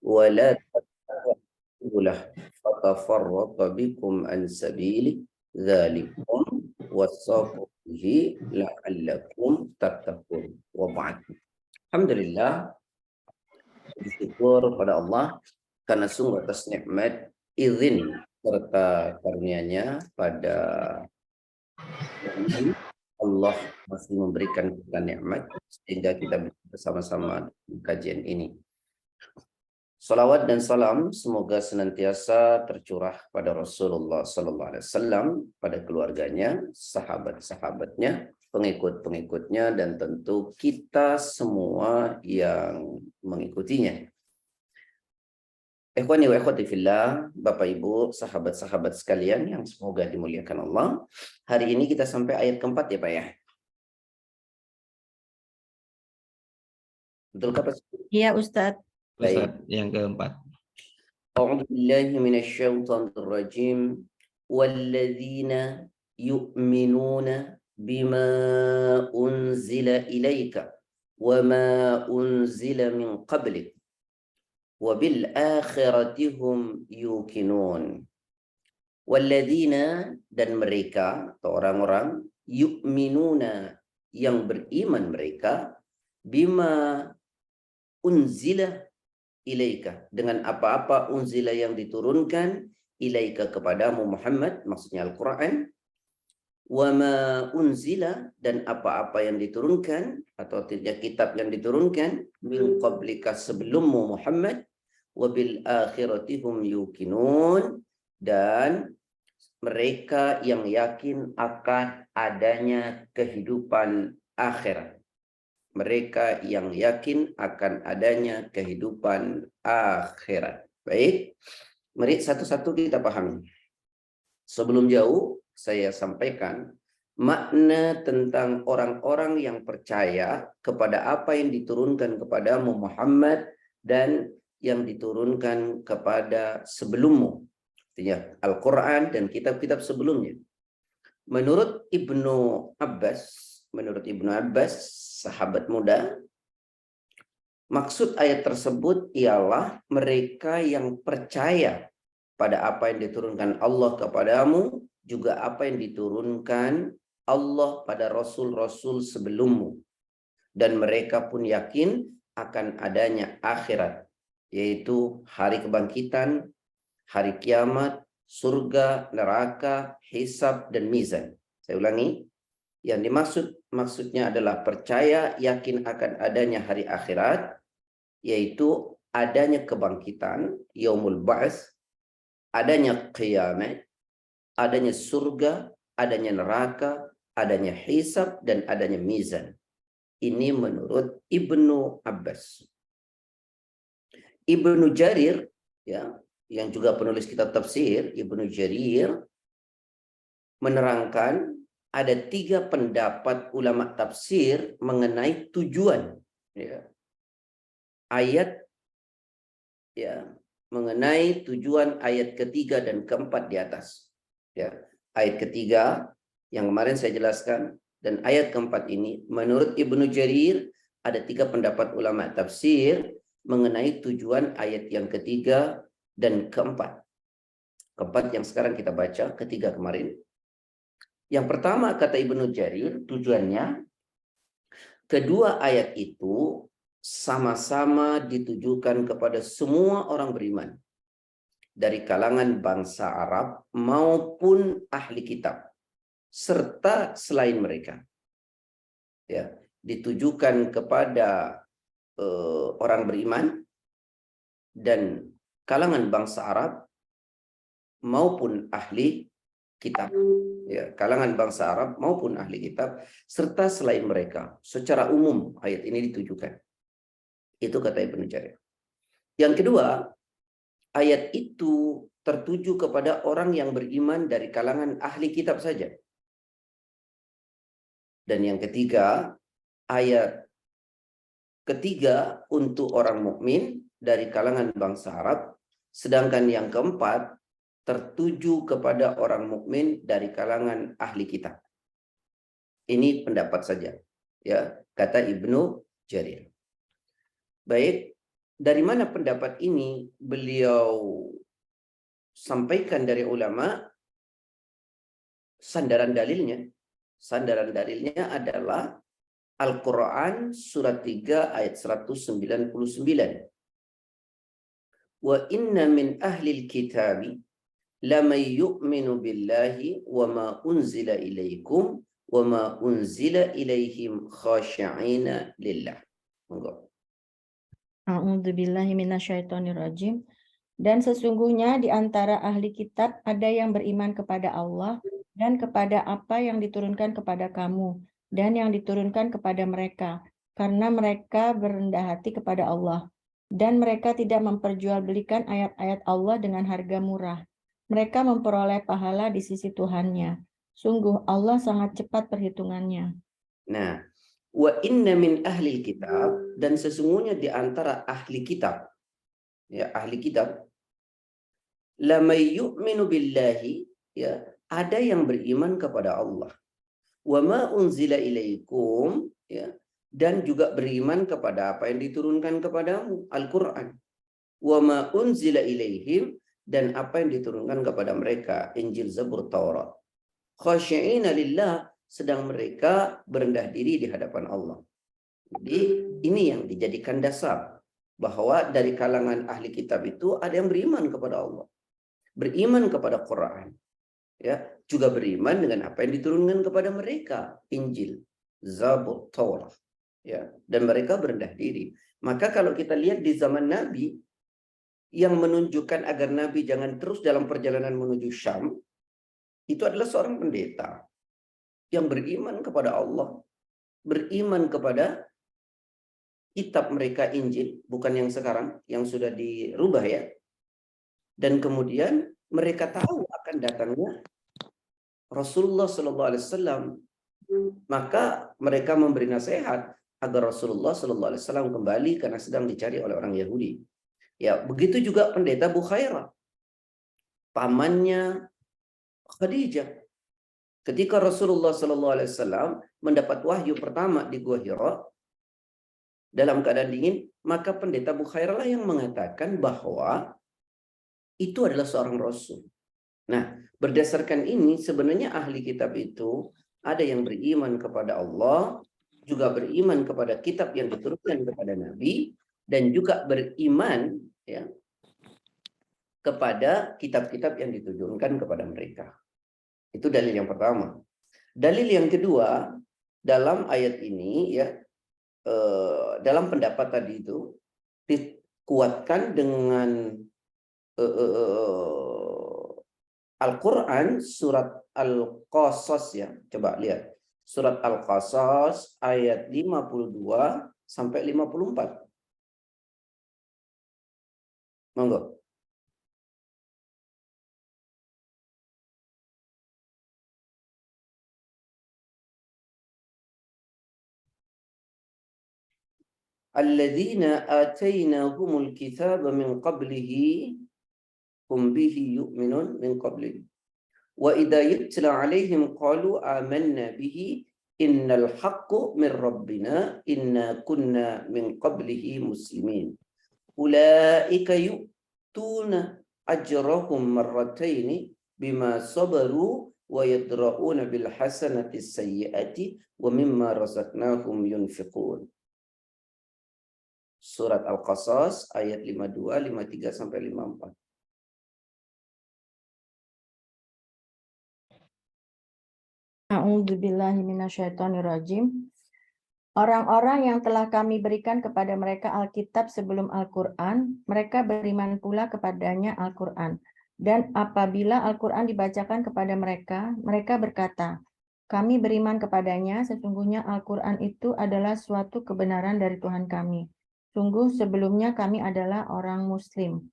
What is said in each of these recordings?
wa la lah fatafarraqa bikum an sabili dzalikum wasaqu bihi la'allakum tattaqun. Wa ba'd. Alhamdulillah, bersyukur pada Allah karena sungguh atas nikmat, izin serta karunia-Nya pada ini Allah masih memberikan kita nikmat sehingga kita bisa bersama-sama di kajian ini. Salawat dan salam semoga senantiasa tercurah pada Rasulullah Sallallahu Alaihi Wasallam, pada keluarganya, sahabat-sahabatnya, pengikut-pengikutnya, dan tentu kita semua yang mengikutinya. Ikhwani wa ikhwati fillah, Bapak Ibu, sahabat-sahabat sekalian yang semoga dimuliakan Allah. Hari ini kita sampai ayat keempat ya Pak ya? Betul Pak? Iya Ustadz. Ustadz, yang keempat. A'udzu billahi minasyaitonir rajim. Walladzina yu'minuna bima unzila ilaika wa ma unzila min qablik wa bil akhirati hum yuqinun. Walladzina, dan mereka atau orang-orang, yu'minuna, yang beriman mereka, bima unzila ilaika, dengan apa-apa unzila yang diturunkan, ilaika kepadamu Muhammad, maksudnya Al-Quran, wa ma unzila, dan apa-apa yang diturunkan atau tidak kitab yang diturunkan, min qablika, sebelummu Muhammad, wa bil akhirati hum yuqinun, dan mereka yang yakin akan adanya kehidupan akhirat. Mereka yang yakin akan adanya kehidupan akhirat. Baik, mari satu-satu kita pahami. Sebelum jauh, saya sampaikan makna tentang orang-orang yang percaya kepada apa yang diturunkan kepadamu Muhammad dan yang diturunkan kepada sebelummu. Artinya Al-Quran dan kitab-kitab sebelumnya. Menurut Ibnu Abbas, sahabat muda, maksud ayat tersebut ialah mereka yang percaya pada apa yang diturunkan Allah kepadamu, juga apa yang diturunkan Allah pada rasul-rasul sebelummu. Dan mereka pun yakin akan adanya akhirat, yaitu hari kebangkitan, hari kiamat, surga, neraka, hisab, dan mizan. Saya ulangi, yang maksudnya adalah percaya, yakin akan adanya hari akhirat, yaitu adanya kebangkitan, yaumul ba'ats, adanya kiamat, adanya surga, adanya neraka, adanya hisab, dan adanya mizan. Ini menurut Ibnu Abbas. Ibnu Jarir, ya, yang juga penulis kitab tafsir, Ibnu Jarir menerangkan ada 3 pendapat ulama tafsir mengenai tujuan, ya, ayat, ya, mengenai tujuan ayat ketiga dan keempat di atas. Ya, ayat ketiga yang kemarin saya jelaskan dan ayat keempat ini menurut Ibnu Jarir ada 3 pendapat ulama tafsir mengenai tujuan ayat yang ketiga dan keempat. Keempat yang sekarang kita baca, ketiga kemarin. Yang pertama kata Ibnu Jarir, tujuannya kedua ayat itu sama-sama ditujukan kepada semua orang beriman dari kalangan bangsa Arab maupun ahli kitab serta selain mereka. Ya, ditujukan kepada orang beriman dan kalangan bangsa Arab maupun ahli kitab, ya, kalangan bangsa Arab maupun ahli kitab serta selain mereka. Secara umum ayat ini ditujukan. Itu kata Ibnu Jarir. Yang kedua, ayat itu tertuju kepada orang yang beriman dari kalangan ahli kitab saja. Dan yang ketiga, ayat ketiga untuk orang mukmin dari kalangan bangsa Arab, sedangkan yang keempat tertuju kepada orang mukmin dari kalangan ahli kitab. Ini pendapat saja, ya, kata Ibnu Jarir. Baik, dari mana pendapat ini? Beliau sampaikan dari ulama, sandaran dalilnya adalah Al-Quran surat 3 ayat 199. Wa inna min ahlil kitabi laman yu'minu billahi wa ma unzila ilaikum wa ma unzila ilaihim khashi'ina lillah. Monggo. A'udzubillahi minasyaitonirrajim. Dan sesungguhnya di antara ahli kitab ada yang beriman kepada Allah dan kepada apa yang diturunkan kepada kamu dan yang diturunkan kepada mereka, karena mereka berendah hati kepada Allah. Dan mereka tidak memperjualbelikan ayat-ayat Allah dengan harga murah. Mereka memperoleh pahala di sisi Tuhannya. Sungguh Allah sangat cepat perhitungannya. Nah, wa inna min ahli kitab, dan sesungguhnya di antara ahli kitab, ya ahli kitab, lamay yu'minu billahi, ya ada yang beriman kepada Allah, wa ma unzila ilaikum, ya dan juga beriman kepada apa yang diturunkan kepadamu, Al-Quran, wa ma unzila ilaihim, dan apa yang diturunkan kepada mereka, Injil, Zabur, Taurat, khasyi'ina lillah, sedang mereka berendah diri di hadapan Allah. Jadi ini yang dijadikan dasar bahwa dari kalangan ahli kitab itu ada yang beriman kepada Allah, beriman kepada Quran, ya juga beriman dengan apa yang diturunkan kepada mereka, Injil, Zabur, Taurat, ya, dan mereka berendah diri. Maka kalau kita lihat di zaman Nabi, yang menunjukkan agar Nabi jangan terus dalam perjalanan menuju Syam, itu adalah seorang pendeta yang beriman kepada Allah, beriman kepada kitab mereka, Injil, bukan yang sekarang, yang sudah dirubah ya. Dan kemudian mereka tahu akan datangnya Rasulullah SAW, maka mereka memberi nasihat agar Rasulullah SAW kembali karena sedang dicari oleh orang Yahudi. Ya, begitu juga pendeta Bukhairah, pamannya Khadijah. Ketika Rasulullah SAW mendapat wahyu pertama di Gua Hira dalam keadaan dingin, maka pendeta Bukhairah lah yang mengatakan bahwa itu adalah seorang Rasul. Nah, berdasarkan ini sebenarnya ahli kitab itu ada yang beriman kepada Allah, juga beriman kepada kitab yang diturunkan kepada Nabi, dan juga beriman ya kepada kitab-kitab yang diturunkan kepada mereka. Itu dalil yang pertama. Dalil yang kedua, dalam ayat ini ya, dalam pendapat tadi itu dikuatkan dengan Al-Quran surat Al-Qasas ya. Coba lihat. Surat Al-Qasas ayat 52 sampai 54. Monggo. Alladzina atainahumul kitaba min qablihi hum bihi yu'minun min qablihi. Wa idza yutla 'alaihim qalu amanna bihi innal haqqu min rabbina inna kunna min qablihi muslimin. Ulaika yu'tuna ajrahum marrataini bima sabaru wa yadra'una bil hasanati sayyiati wa mimma razaqnahum yunfiqun. Surat Al-Qasas ayat 52, 53 sampai 54. A'udzubillahi minasyaitonirrajim. Orang-orang yang telah kami berikan kepada mereka Alkitab sebelum Al-Quran, mereka beriman pula kepadanya Al-Quran. Dan apabila Al-Quran dibacakan kepada mereka, mereka berkata, kami beriman kepadanya, sesungguhnya Al-Quran itu adalah suatu kebenaran dari Tuhan kami. Sungguh sebelumnya kami adalah orang Muslim.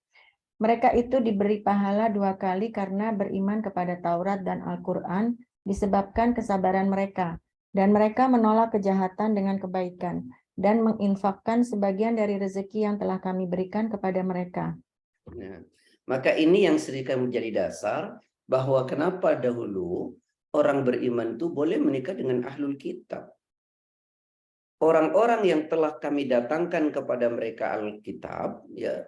Mereka itu diberi pahala 2 kali karena beriman kepada Taurat dan Al-Quran, disebabkan kesabaran mereka. Dan mereka menolak kejahatan dengan kebaikan, dan menginfakkan sebagian dari rezeki yang telah kami berikan kepada mereka. Nah, maka ini yang seringkali menjadi dasar bahwa kenapa dahulu orang beriman itu boleh menikah dengan ahlul kitab. orang-orang yang telah kami datangkan kepada mereka Alkitab, ya,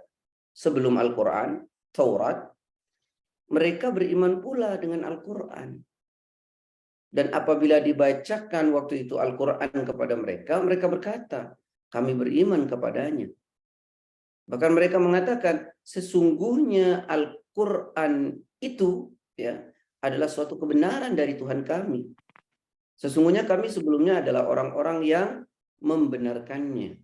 sebelum Al-Quran, Taurat, mereka beriman pula dengan Al-Quran. Dan apabila dibacakan waktu itu Al-Quran kepada mereka, mereka berkata, kami beriman kepadanya. Bahkan mereka mengatakan, sesungguhnya Al-Quran itu, ya, adalah suatu kebenaran dari Tuhan kami. Sesungguhnya kami sebelumnya adalah orang-orang yang membenarkannya.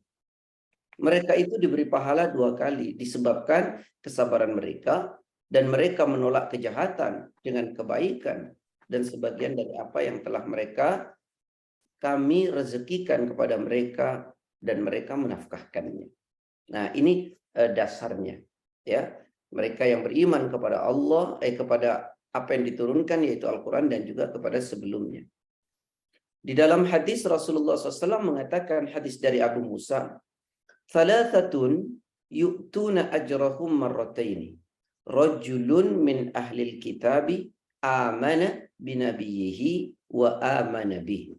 Mereka itu diberi pahala 2 kali disebabkan kesabaran mereka, dan mereka menolak kejahatan dengan kebaikan, dan sebagian dari apa yang telah kami rezekikan kepada mereka, dan mereka menafkahkannya. Nah, ini dasarnya, ya. Mereka yang beriman kepada Allah, kepada apa yang diturunkan yaitu Al-Quran, dan juga kepada sebelumnya. Di dalam hadis Rasulullah SAW mengatakan, hadis dari Abu Musa, "Thalathatun yu'tuna ajrahum marrataini. Rajulun min ahlil kitabi amana binabiyhi wa amana bihi.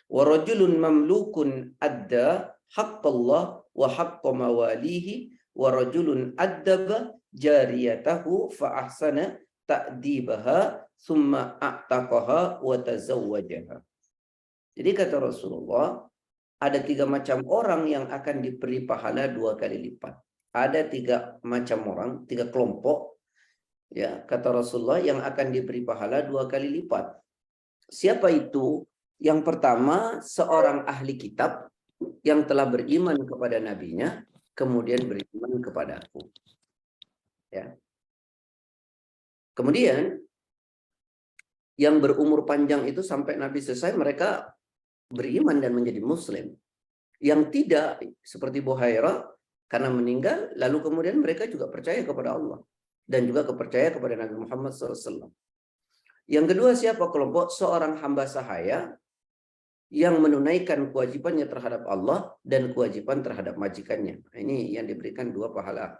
Wa rajulun mamlukun adda haqqallah wa haqqa mawalihi. Wa rajulun addaba jariyatahu fa ahsana ta'dibaha thumma a'taqaha wa tazawwajaha." Jadi kata Rasulullah, ada 3 macam orang yang akan diberi pahala 2 kali lipat. Ada 3 macam orang, 3 kelompok, ya, kata Rasulullah, yang akan diberi pahala 2 kali lipat. Siapa itu? Yang pertama, seorang ahli kitab yang telah beriman kepada nabinya, kemudian beriman kepada aku. Ya. Kemudian yang berumur panjang itu sampai Nabi selesai, mereka beriman dan menjadi muslim. Yang tidak, seperti Buhairah, karena meninggal, lalu kemudian mereka juga percaya kepada Allah dan juga percaya kepada Nabi Muhammad SAW. Yang kedua, siapa kelompok? Seorang hamba sahaya yang menunaikan kewajibannya terhadap Allah dan kewajiban terhadap majikannya. Ini yang diberikan 2 pahala.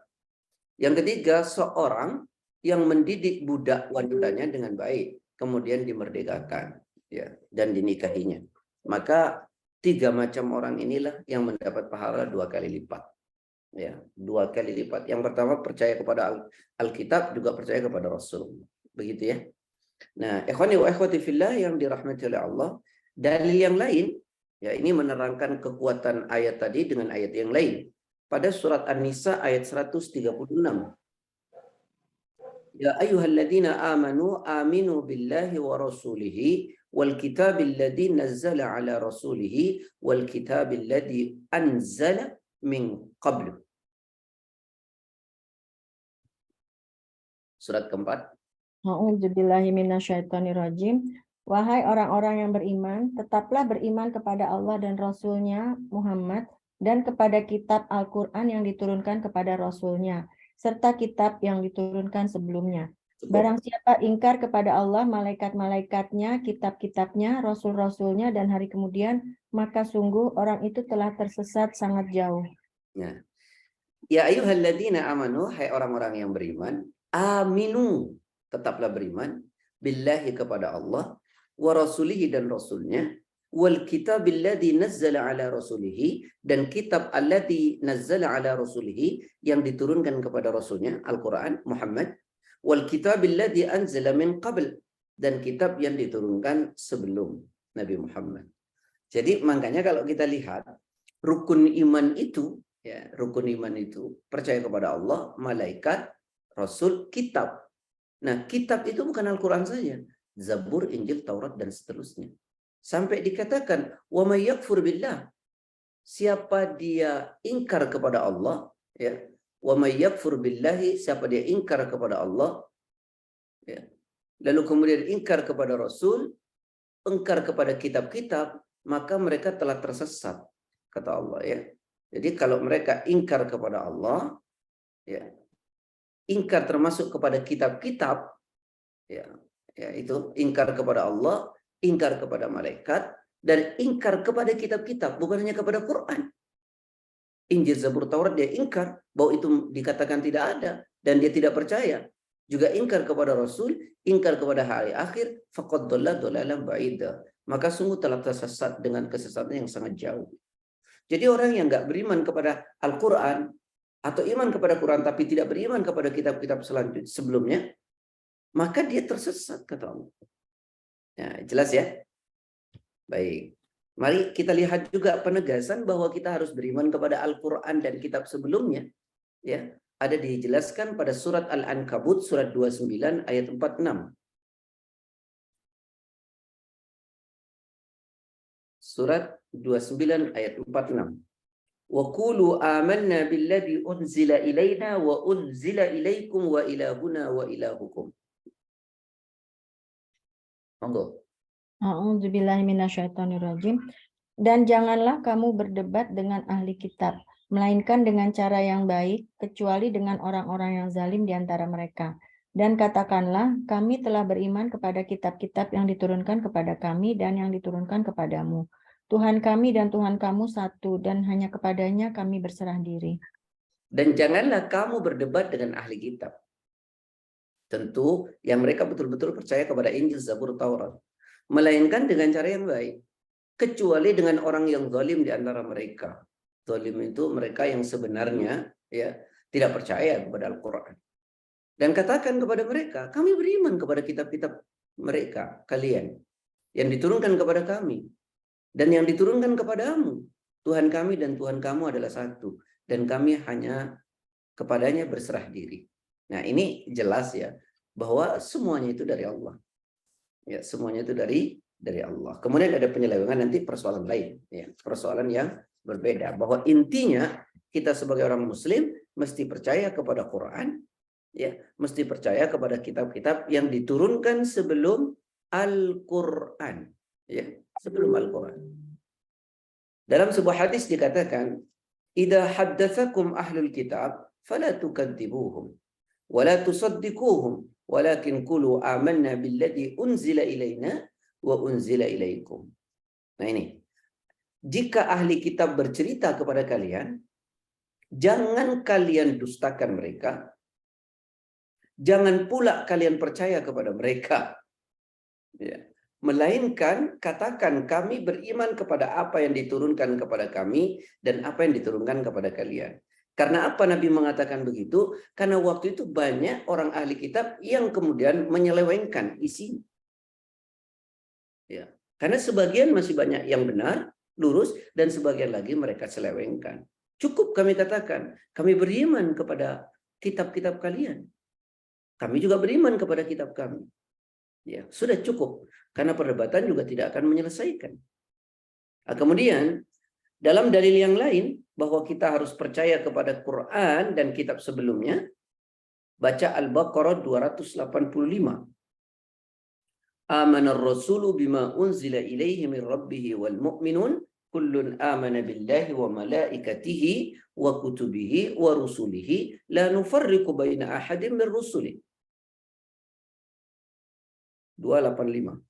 Yang ketiga, seorang yang mendidik budak wanitanya dengan baik, kemudian dimerdekakan, ya, dan dinikahinya. Maka 3 macam orang inilah yang mendapat pahala 2 kali lipat. Ya, 2 kali lipat. Yang pertama percaya kepada Alkitab, juga percaya kepada Rasul. Begitu ya. Nah, ikhwani wa ikhwati fillah yang dirahmati oleh Allah, dalil yang lain, ya, ini menerangkan kekuatan ayat tadi dengan ayat yang lain. Pada surat An-Nisa ayat 136. Ya ayyuhalladzina amanu aminu billahi wa rasulihi wal kitabil ladzi nazzala ala rasulihi wal kitabil ladzi anzala min qablu. Surat keempat. A'udzubillahi minasyaitonirrajim. Wahai orang-orang yang beriman, tetaplah beriman kepada Allah dan Rasul-Nya Muhammad, dan kepada kitab Al-Quran yang diturunkan kepada Rasul-Nya, serta kitab yang diturunkan sebelumnya. Barang siapa ingkar kepada Allah, malaikat-malaikatnya, kitab-kitabnya, rasul-rasulnya, dan hari kemudian, maka sungguh orang itu telah tersesat sangat jauh. Ya ayyuhalladzina amanu, hai orang-orang yang beriman, aminu, tetaplah beriman, billahi kepada Allah, wa rasulihi dan rasulnya, wal kitabil ladzi nazzala ala rasulihi, dan kitab alladzi nazzala ala rasulihi, yang diturunkan kepada rasulnya, Al-Quran, Muhammad, wal kitabil ladzi anzala min qabl, dan kitab yang diturunkan sebelum Nabi Muhammad. Jadi makanya kalau kita lihat rukun iman itu, ya, rukun iman itu percaya kepada Allah, malaikat, rasul, kitab. Nah, kitab itu bukan Al-Quran saja, Zabur, Injil, Taurat, dan seterusnya. Sampai dikatakan, wa may yakfur billah, siapa dia ingkar kepada Allah, ya, wa may yakfur billahi, siapa dia ingkar kepada Allah, ya, lalu kemudian ingkar kepada Rasul, ingkar kepada kitab-kitab, maka mereka telah tersesat, kata Allah, ya. Jadi kalau mereka ingkar kepada Allah, ya, ingkar termasuk kepada kitab-kitab, ya, ya, itu ingkar kepada Allah, ingkar kepada malaikat, dan ingkar kepada kitab-kitab, bukan hanya kepada Quran. Injil, Zabur, Taurat dia ingkar bahwa itu dikatakan tidak ada dan dia tidak percaya. Juga ingkar kepada Rasul, ingkar kepada hari akhir, faqad dhalla dhalalan ba'ida. Maka sungguh telah tersesat dengan kesesatan yang sangat jauh. Jadi orang yang nggak beriman kepada Al-Quran atau iman kepada Quran tapi tidak beriman kepada kitab-kitab selanjutnya sebelumnya, maka dia tersesat kata Allah. Nah, jelas ya? Baik. Mari kita lihat juga penegasan bahwa kita harus beriman kepada Al-Quran dan kitab sebelumnya. Ya, ada dijelaskan pada surat Al-Ankabut surat 29 ayat 46. Surat 29 ayat 46. Wa qulu amanna billadzi unzila ilaina wa unzila ilaikum wa ilahuna wa ilahukum. Monggo. A'udzubillahi minasyaitonirrajim. Dan janganlah kamu berdebat dengan ahli kitab, melainkan dengan cara yang baik, kecuali dengan orang-orang yang zalim di antara mereka. Dan katakanlah, kami telah beriman kepada kitab-kitab yang diturunkan kepada kami dan yang diturunkan kepadamu. Tuhan kami dan Tuhan kamu satu, dan hanya kepadanya kami berserah diri. Dan janganlah kamu berdebat dengan ahli kitab. Tentu yang mereka betul-betul percaya kepada Injil, Zabur, Taurat. Melainkan dengan cara yang baik. Kecuali dengan orang yang zalim di antara mereka. Zalim itu mereka yang sebenarnya ya tidak percaya kepada Al-Quran. Dan katakan kepada mereka, kami beriman kepada kitab-kitab mereka, kalian. Yang diturunkan kepada kami. Dan yang diturunkan kepadamu. Tuhan kami dan Tuhan kamu adalah satu. Dan kami hanya kepadanya berserah diri. Nah, ini jelas ya bahwa semuanya itu dari Allah. Ya, semuanya itu dari Allah. Kemudian ada penyelewengan nanti persoalan lain, ya, persoalan yang berbeda. Bahwa intinya kita sebagai orang Muslim mesti percaya kepada Quran, ya, mesti percaya kepada kitab-kitab yang diturunkan sebelum Al-Quran, ya, sebelum Al-Quran. Dalam sebuah hadis dikatakan, "Idza haddatsakum ahlul kitab, fala tukadzibuhum, wala tusaddiquhum." Walakin qulu amanna billadzi unzila ilaina wa unzila ilaikum. Nah ini, jika ahli kitab bercerita kepada kalian, jangan kalian dustakan mereka, jangan pula kalian percaya kepada mereka. Ya. Melainkan katakan kami beriman kepada apa yang diturunkan kepada kami dan apa yang diturunkan kepada kalian. Karena apa Nabi mengatakan begitu? Karena waktu itu banyak orang ahli kitab yang kemudian menyelewengkan isi. Ya. Karena sebagian masih banyak yang benar, lurus, dan sebagian lagi mereka selewengkan. Cukup kami katakan, kami beriman kepada kitab-kitab kalian. Kami juga beriman kepada kitab kami. Ya, sudah cukup. Karena perdebatan juga tidak akan menyelesaikan. Nah, kemudian, dalam dalil yang lain, bahwa kita harus percaya kepada Quran dan kitab sebelumnya, baca Al-Baqarah 285. Amanar rasulu bima unzila ilaihi min rabbih wal mu'minun kullun amana billahi wa malaikatihi wa kutubihi wa rusulihi la nufarriqu baina ahadin min rusulihi. 285.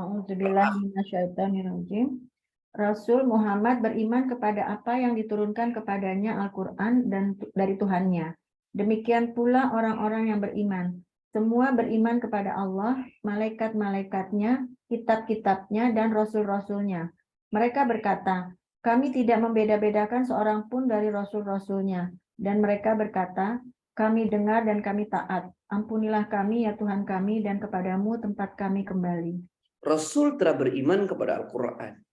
A'udzubillahi minasyaitonirrajim. Rasul Muhammad beriman kepada apa yang diturunkan kepadanya Al-Quran dan dari Tuhannya. Demikian pula orang-orang yang beriman. Semua beriman kepada Allah, malaikat-malaikatnya, kitab-kitabnya, dan rasul-rasulnya. Mereka berkata, kami tidak membeda-bedakan seorang pun dari rasul-rasulnya. Dan mereka berkata, kami dengar dan kami taat. Ampunilah kami ya Tuhan kami dan kepadamu tempat kami kembali. Rasul telah beriman kepada Al-Quran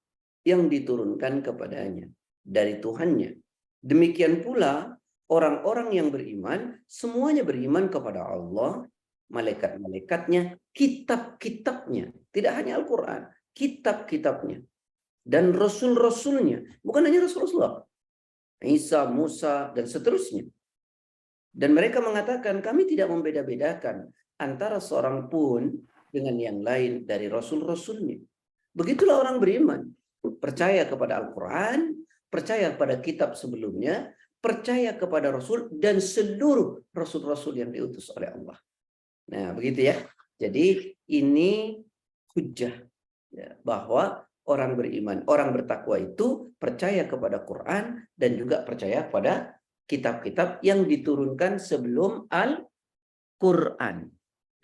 yang diturunkan kepadanya dari Tuhannya. Demikian pula orang-orang yang beriman, semuanya beriman kepada Allah, malaikat-malaikatnya, kitab-kitabnya. Tidak hanya Al-Quran, kitab-kitabnya. Dan rasul-rasulnya. Bukan hanya Rasulullah. Isa, Musa, dan seterusnya. Dan mereka mengatakan, kami tidak membeda-bedakan antara seorang pun dengan yang lain dari rasul-rasulnya. Begitulah orang beriman. Percaya kepada Al-Quran, percaya pada kitab sebelumnya, percaya kepada Rasul dan seluruh Rasul-Rasul yang diutus oleh Allah. Nah, begitu ya. Jadi ini hujjah ya, bahwa orang beriman, orang bertakwa itu percaya kepada Quran dan juga percaya pada kitab-kitab yang diturunkan sebelum Al-Quran.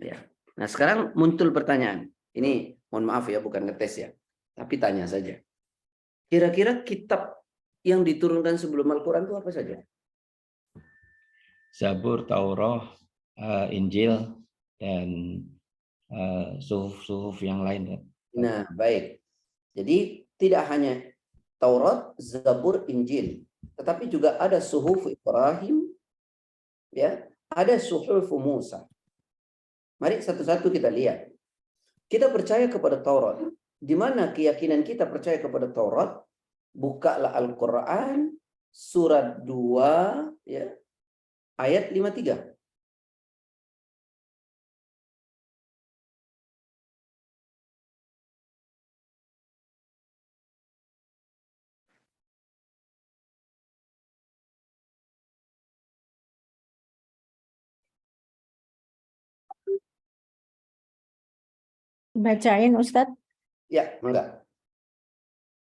Ya. Nah, sekarang muncul pertanyaan. Ini mohon maaf ya, bukan ngetes ya, tapi tanya saja. Kira-kira kitab yang diturunkan sebelum Al-Quran itu apa saja? Zabur, Taurat, Injil, dan suhuf-suhuf yang lain. Nah, baik. Jadi tidak hanya Taurat, Zabur, Injil, tetapi juga ada suhuf Ibrahim, ya, ada suhuf Musa. Mari satu-satu kita lihat. Kita percaya kepada Taurat. Di mana keyakinan kita percaya kepada Taurat? Bukalah Al-Quran surat 2 ya, ayat 53. Bacain Ustadz. Ya, enggak.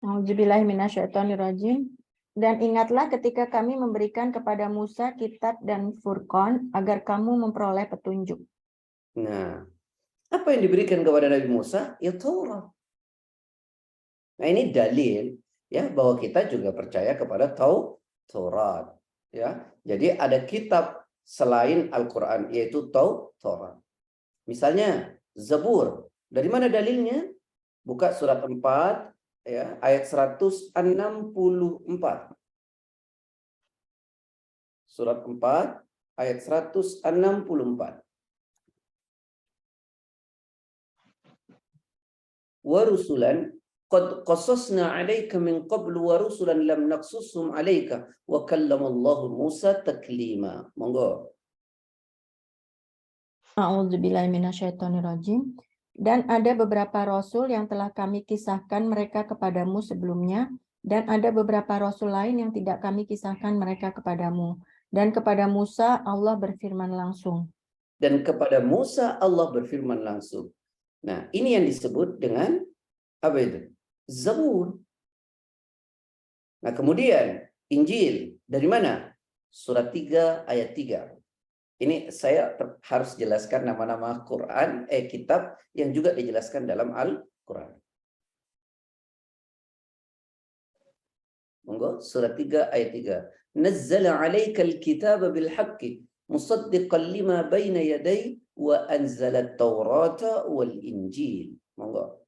Auzubillahiminasyaitonirrajim. Dan ingatlah ketika kami memberikan kepada Musa kitab dan Furqan agar kamu memperoleh petunjuk. Nah, apa yang diberikan kepada Nabi Musa? Ya Taurat. Nah, ini dalil ya bahwa kita juga percaya kepada Taurat. Ya, jadi ada kitab selain Al-Quran yaitu Taurat. Misalnya Zabur. Dari mana dalilnya? Buka surat 4 ya, ayat 164. Surat 4 ayat 164. Wa rusulan qad qasasna 'alaika min qablu wa rusulan lam naqsushum 'alaika wa kallamallahu Musa taklima. Monggo. A'udzubillahiminasyaitonirrajim. Dan ada beberapa rasul yang telah kami kisahkan mereka kepadamu sebelumnya, dan ada beberapa rasul lain yang tidak kami kisahkan mereka kepadamu. Dan kepada Musa Allah berfirman langsung. Dan kepada Musa Allah berfirman langsung. Nah, ini yang disebut dengan apa itu? Zabur. Nah, kemudian Injil dari mana? Surat 3 ayat 3. Ini saya harus jelaskan nama-nama Quran, kitab yang juga dijelaskan dalam Al-Quran. Monggo, surat 3 ayat 3. Nazzala 'alaikal kitaba bil haqqi musaddiqan lima baina yadayhi wa anzala at-taurata wal injil. Monggo.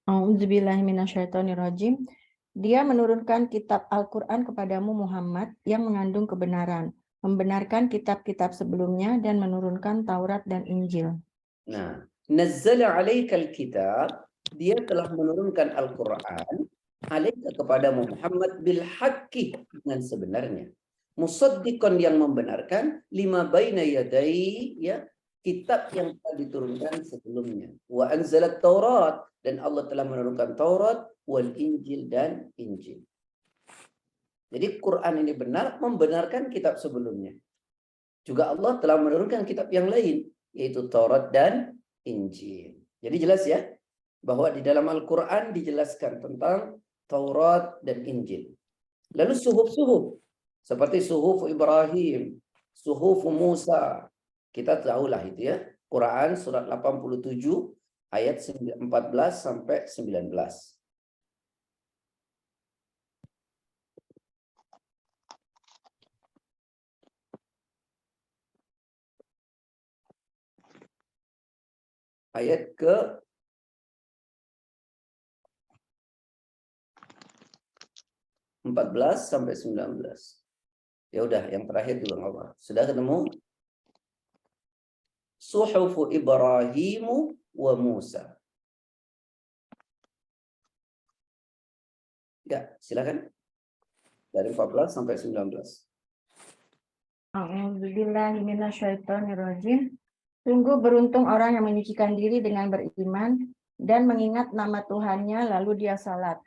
A'udzubillahiminasyaitonirrajim. Dia menurunkan kitab Al-Quran kepadamu Muhammad yang mengandung kebenaran, membenarkan kitab-kitab sebelumnya dan menurunkan Taurat dan Injil. Nah, nazzala 'alaikal kitab, dia telah menurunkan Al-Quran alaika kepada Muhammad bil haqqi, dengan sebenarnya. Musaddiqan, yang membenarkan, lima baina yadai, ya, kitab yang telah diturunkan sebelumnya. Wa anzalat Taurat, dan Allah telah menurunkan Taurat, wal Injil, dan Injil. Jadi Quran ini benar, membenarkan kitab sebelumnya. Juga Allah telah menurunkan kitab yang lain, yaitu Taurat dan Injil. Jadi jelas ya, bahwa di dalam Al-Quran dijelaskan tentang Taurat dan Injil. Lalu suhuf-suhuf, seperti suhuf Ibrahim, suhuf Musa. Kita tahulah itu ya, Quran surat 87 ayat 14 sampai 19. Ayat ke 14 sampai 19. Ya udah, yang terakhir juga nggak apa. Sudah ketemu? Suhufu Ibrahimu wa Musa. Ya, silakan. Dari 14 sampai 19. A'udzubillahiminasyaitonirrajim. Sungguh beruntung orang yang menyucikan diri dengan beriman dan mengingat nama Tuhannya lalu dia salat.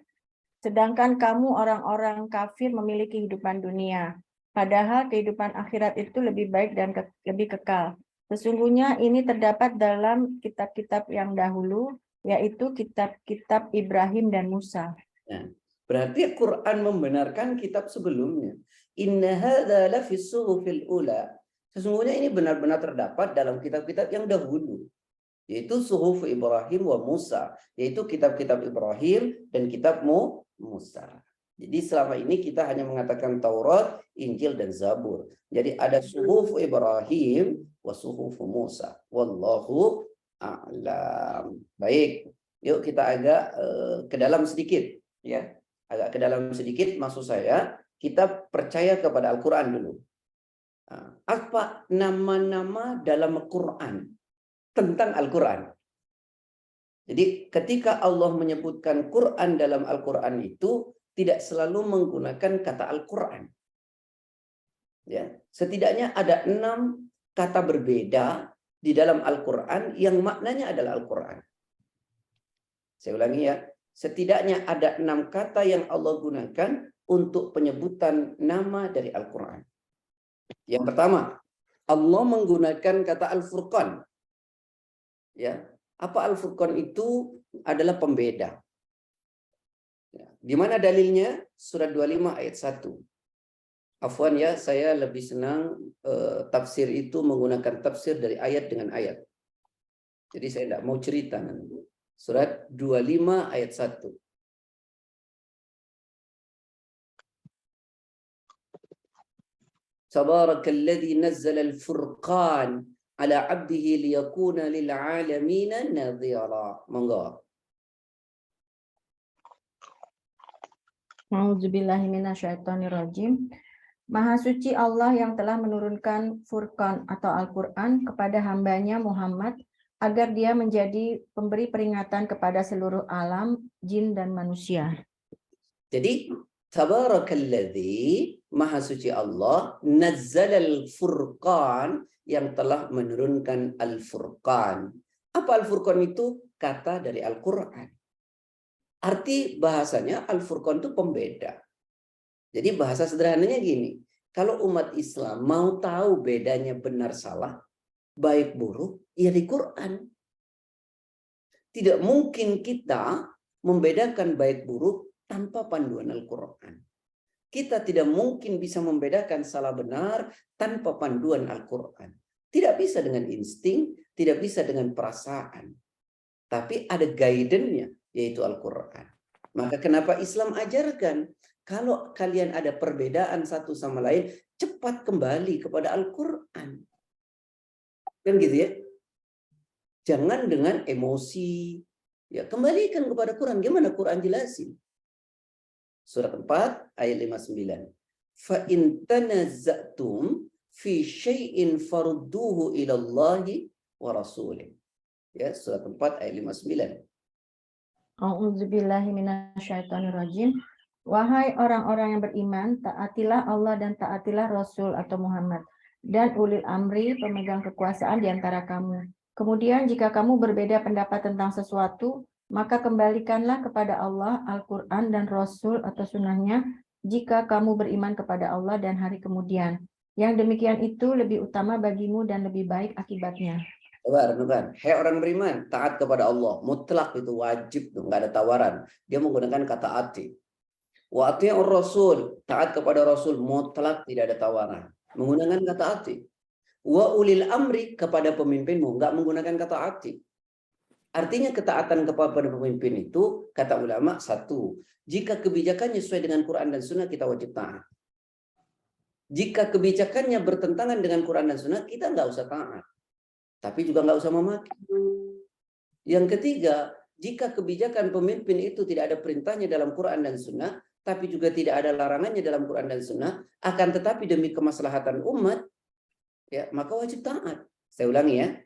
Sedangkan kamu orang-orang kafir memiliki kehidupan dunia. Padahal kehidupan akhirat itu lebih baik dan lebih kekal. Sesungguhnya ini terdapat dalam kitab-kitab yang dahulu, yaitu kitab-kitab Ibrahim dan Musa. Nah, berarti Quran membenarkan kitab sebelumnya. Inna hadza la fi suhufil ula. Sesungguhnya ini benar-benar terdapat dalam kitab-kitab yang dahulu, yaitu suhuf Ibrahim wa Musa, yaitu kitab-kitab Ibrahim dan kitab Musa. Jadi selama ini kita hanya mengatakan Taurat, Injil, dan Zabur. Jadi ada suhuf Ibrahim wa suhuf Musa. Wallahu a'lam. Baik, yuk kita agak ke dalam sedikit, ya. Agak ke dalam sedikit, maksud saya kita percaya kepada Al-Quran dulu. Apa nama-nama dalam Al-Quran tentang Al-Quran? Jadi ketika Allah menyebutkan Quran dalam Al-Quran itu tidak selalu menggunakan kata Al-Quran. Ya, setidaknya ada 6 kata berbeda di dalam Al-Quran yang maknanya adalah Al-Quran. Saya ulangi ya, setidaknya ada 6 kata yang Allah gunakan untuk penyebutan nama dari Al-Quran. Yang pertama, Allah menggunakan kata Al-Furqan. Ya, apa Al-Furqan itu? Adalah pembeda. Di mana dalilnya? Surat 25 ayat 1. Afwan ya, saya lebih senang tafsir itu menggunakan tafsir dari ayat dengan ayat. Jadi saya tidak mau cerita nanti. Surat 25 ayat 1. Tabarakalladzi nazzala al-furqan ala 'abdihi liyakuna lil 'alamin nadhira. Monggo. A'udzubillahiminasyaitonirrajim. Maha suci Allah yang telah menurunkan Furqan atau Al-Quran kepada hambanya Muhammad agar dia menjadi pemberi peringatan kepada seluruh alam, jin dan manusia. Jadi tabarakalladzi, maha suci Allah, nazzalal furqan, yang telah menurunkan Al-Furqan. Apa Al-Furqan itu? Kata dari Al-Quran. Arti bahasanya Al-Furqan itu pembeda. Jadi bahasa sederhananya gini, kalau umat Islam mau tahu bedanya benar salah, baik buruk, ya di Quran. Tidak mungkin kita membedakan baik buruk tanpa panduan Al-Quran. Kita tidak mungkin bisa membedakan salah benar tanpa panduan Al-Quran. Tidak bisa dengan insting, tidak bisa dengan perasaan. Tapi ada guidance-nya, yaitu Al-Quran. Maka kenapa Islam ajarkan, kalau kalian ada perbedaan satu sama lain, cepat kembali kepada Al-Quran. Kan gitu ya? Jangan dengan emosi. Ya, kembalikan kepada Quran. Gimana Quran jelasin? Surat 4 ayat 59. Fa in tanazza'tum fi syai'in farudduhu ila Allahi wa rasulih. Ya, surat 4 ayat 59. A'udzubillahiminasyaitonirrajim. Wahai orang-orang yang beriman, taatilah Allah dan taatilah Rasul atau Muhammad dan ulil amri, pemegang kekuasaan di antara kamu. Kemudian jika kamu berbeda pendapat tentang sesuatu, maka kembalikanlah kepada Allah, Al-Quran dan Rasul atau sunnahnya jika kamu beriman kepada Allah dan hari kemudian. Yang demikian itu lebih utama bagimu dan lebih baik akibatnya. Bukan. Hai orang beriman, taat kepada Allah. Mutlak itu wajib, nggak ada tawaran. Dia menggunakan kata ati. Wa ati'ur Rasul, taat kepada Rasul, mutlak tidak ada tawaran. Menggunakan kata ati. Wa ulil amri, kepada pemimpinmu, nggak menggunakan kata ati. Artinya ketaatan kepada pemimpin itu, kata ulama, satu, jika kebijakannya sesuai dengan Quran dan Sunnah, kita wajib taat. Jika kebijakannya bertentangan dengan Quran dan Sunnah, kita nggak usah taat. Tapi juga nggak usah memaki. Yang ketiga, jika kebijakan pemimpin itu tidak ada perintahnya dalam Quran dan Sunnah, tapi juga tidak ada larangannya dalam Quran dan Sunnah, akan tetapi demi kemaslahatan umat, ya maka wajib taat. Saya ulangi ya,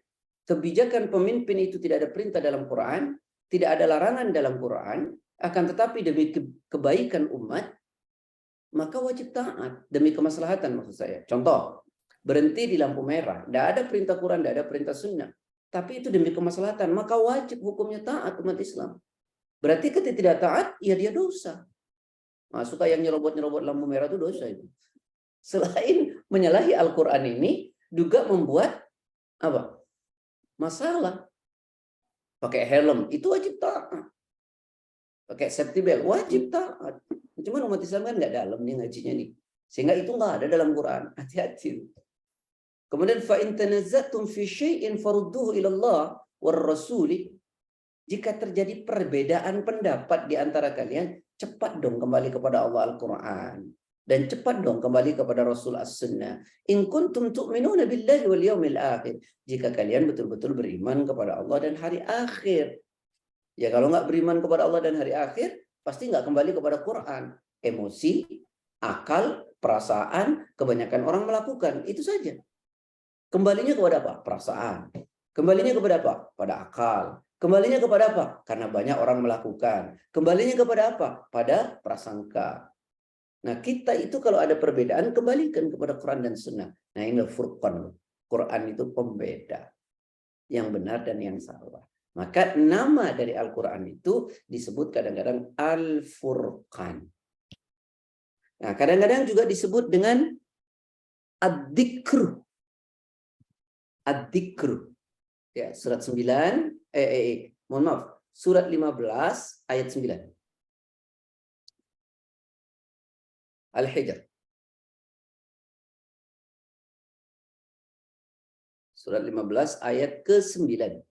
kebijakan pemimpin itu tidak ada perintah dalam Quran, tidak ada larangan dalam Quran, akan tetapi demi kebaikan umat, maka wajib taat demi kemaslahatan, maksud saya. Contoh, berhenti di lampu merah, tidak ada perintah Quran, tidak ada perintah Sunnah, tapi itu demi kemaslahatan, maka wajib hukumnya taat umat Islam. Berarti ketika tidak taat, ya dia dosa. Nah, suka yang nyerobot-nyerobot lampu merah itu dosa itu. Selain menyalahi Al-Quran ini, juga membuat apa? Masalah. Pakai helm, itu wajib taat. Pakai safety belt, wajib taat. Cuman umat Islam kan nggak dalam nih ngajinya nih. Sehingga itu nggak ada dalam Quran. Hati-hati. Kemudian fa in tanazza'tum fi syai'in farudduhu ila Allah war rasuli. Jika terjadi perbedaan pendapat di antara kalian, cepat dong kembali kepada Allah Al-Quran. Dan cepat dong kembali kepada Rasul As-Sunnah. In kuntum tu'minuna billahi wal yawmil akhir. Jika kalian betul-betul beriman kepada Allah dan hari akhir. Ya kalau nggak beriman kepada Allah dan hari akhir, pasti nggak kembali kepada Quran. Emosi, akal, perasaan, kebanyakan orang melakukan. Itu saja. Kembalinya kepada apa? Perasaan. Kembalinya kepada apa? Pada akal. Kembalinya kepada apa? Karena banyak orang melakukan. Kembalinya kepada apa? Pada prasangka. Nah, kita itu kalau ada perbedaan, kembalikan kepada Quran dan Sunnah. Nah, ini Furqan. Quran itu pembeda. Yang benar dan yang salah. Maka nama dari Al-Quran itu disebut kadang-kadang Al-Furqan. Nah, kadang-kadang juga disebut dengan Ad-Dikr. Ad-Dikr. Ya, surat 9, mohon maaf, surat 15 ayat 9. Al-Hijr. Surat 15 ayat ke-9.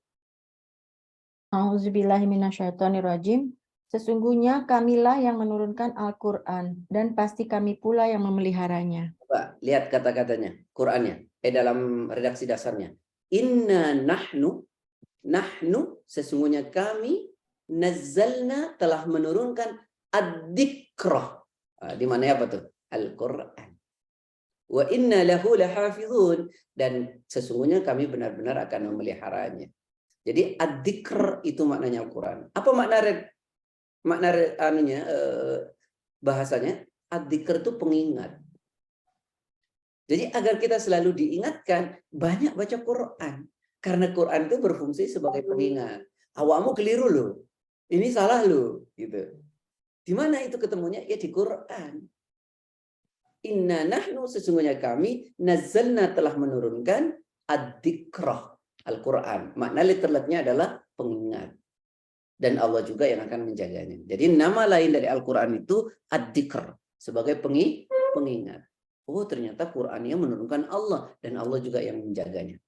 A'udzubillahi minasyaitonirrajim. Sesungguhnya kamilah yang menurunkan Al-Quran, dan pasti kami pula yang memeliharanya. Coba lihat kata-katanya, Qurannya. Dalam redaksi dasarnya. Inna nahnu sesungguhnya kami nazzalna telah menurunkan ad-dikrah. Di mana apa tuh? Al-Quran. Wa inna lahu lahafizun, dan sesungguhnya kami benar-benar akan memeliharanya. Jadi ad-dikr itu maknanya Al-Quran. Apa makna bahasanya? Ad-dikr itu pengingat. Jadi agar kita selalu diingatkan, banyak baca Quran. Karena Quran itu berfungsi sebagai pengingat. Awakmu keliru loh. Ini salah loh. Gitu. Di mana itu ketemunya? Ya di Quran. Inna nahnu sesungguhnya kami nazzalna telah menurunkan ad-dikrah Al-Quran. Makna literalnya adalah pengingat. Dan Allah juga yang akan menjaganya. Jadi nama lain dari Al-Quran itu ad-dikr. Sebagai pengingat. Oh ternyata Qurannya menurunkan Allah. Dan Allah juga yang menjaganya.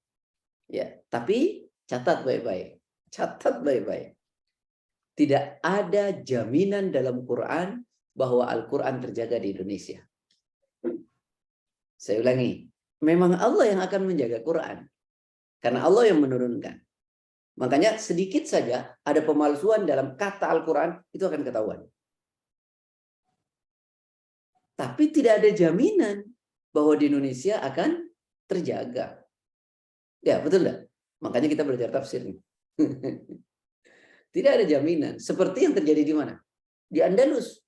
Ya, tapi catat baik-baik. Catat baik-baik. Tidak ada jaminan dalam Quran bahwa Al-Quran terjaga di Indonesia. Saya ulangi. Memang Allah yang akan menjaga Quran. Karena Allah yang menurunkan. Makanya sedikit saja ada pemalsuan dalam kata Al-Quran, itu akan ketahuan. Tapi tidak ada jaminan bahwa di Indonesia akan terjaga. Ya, betul enggak? Makanya kita belajar tafsir. Tidak ada jaminan. Seperti yang terjadi di mana? Di Andalus,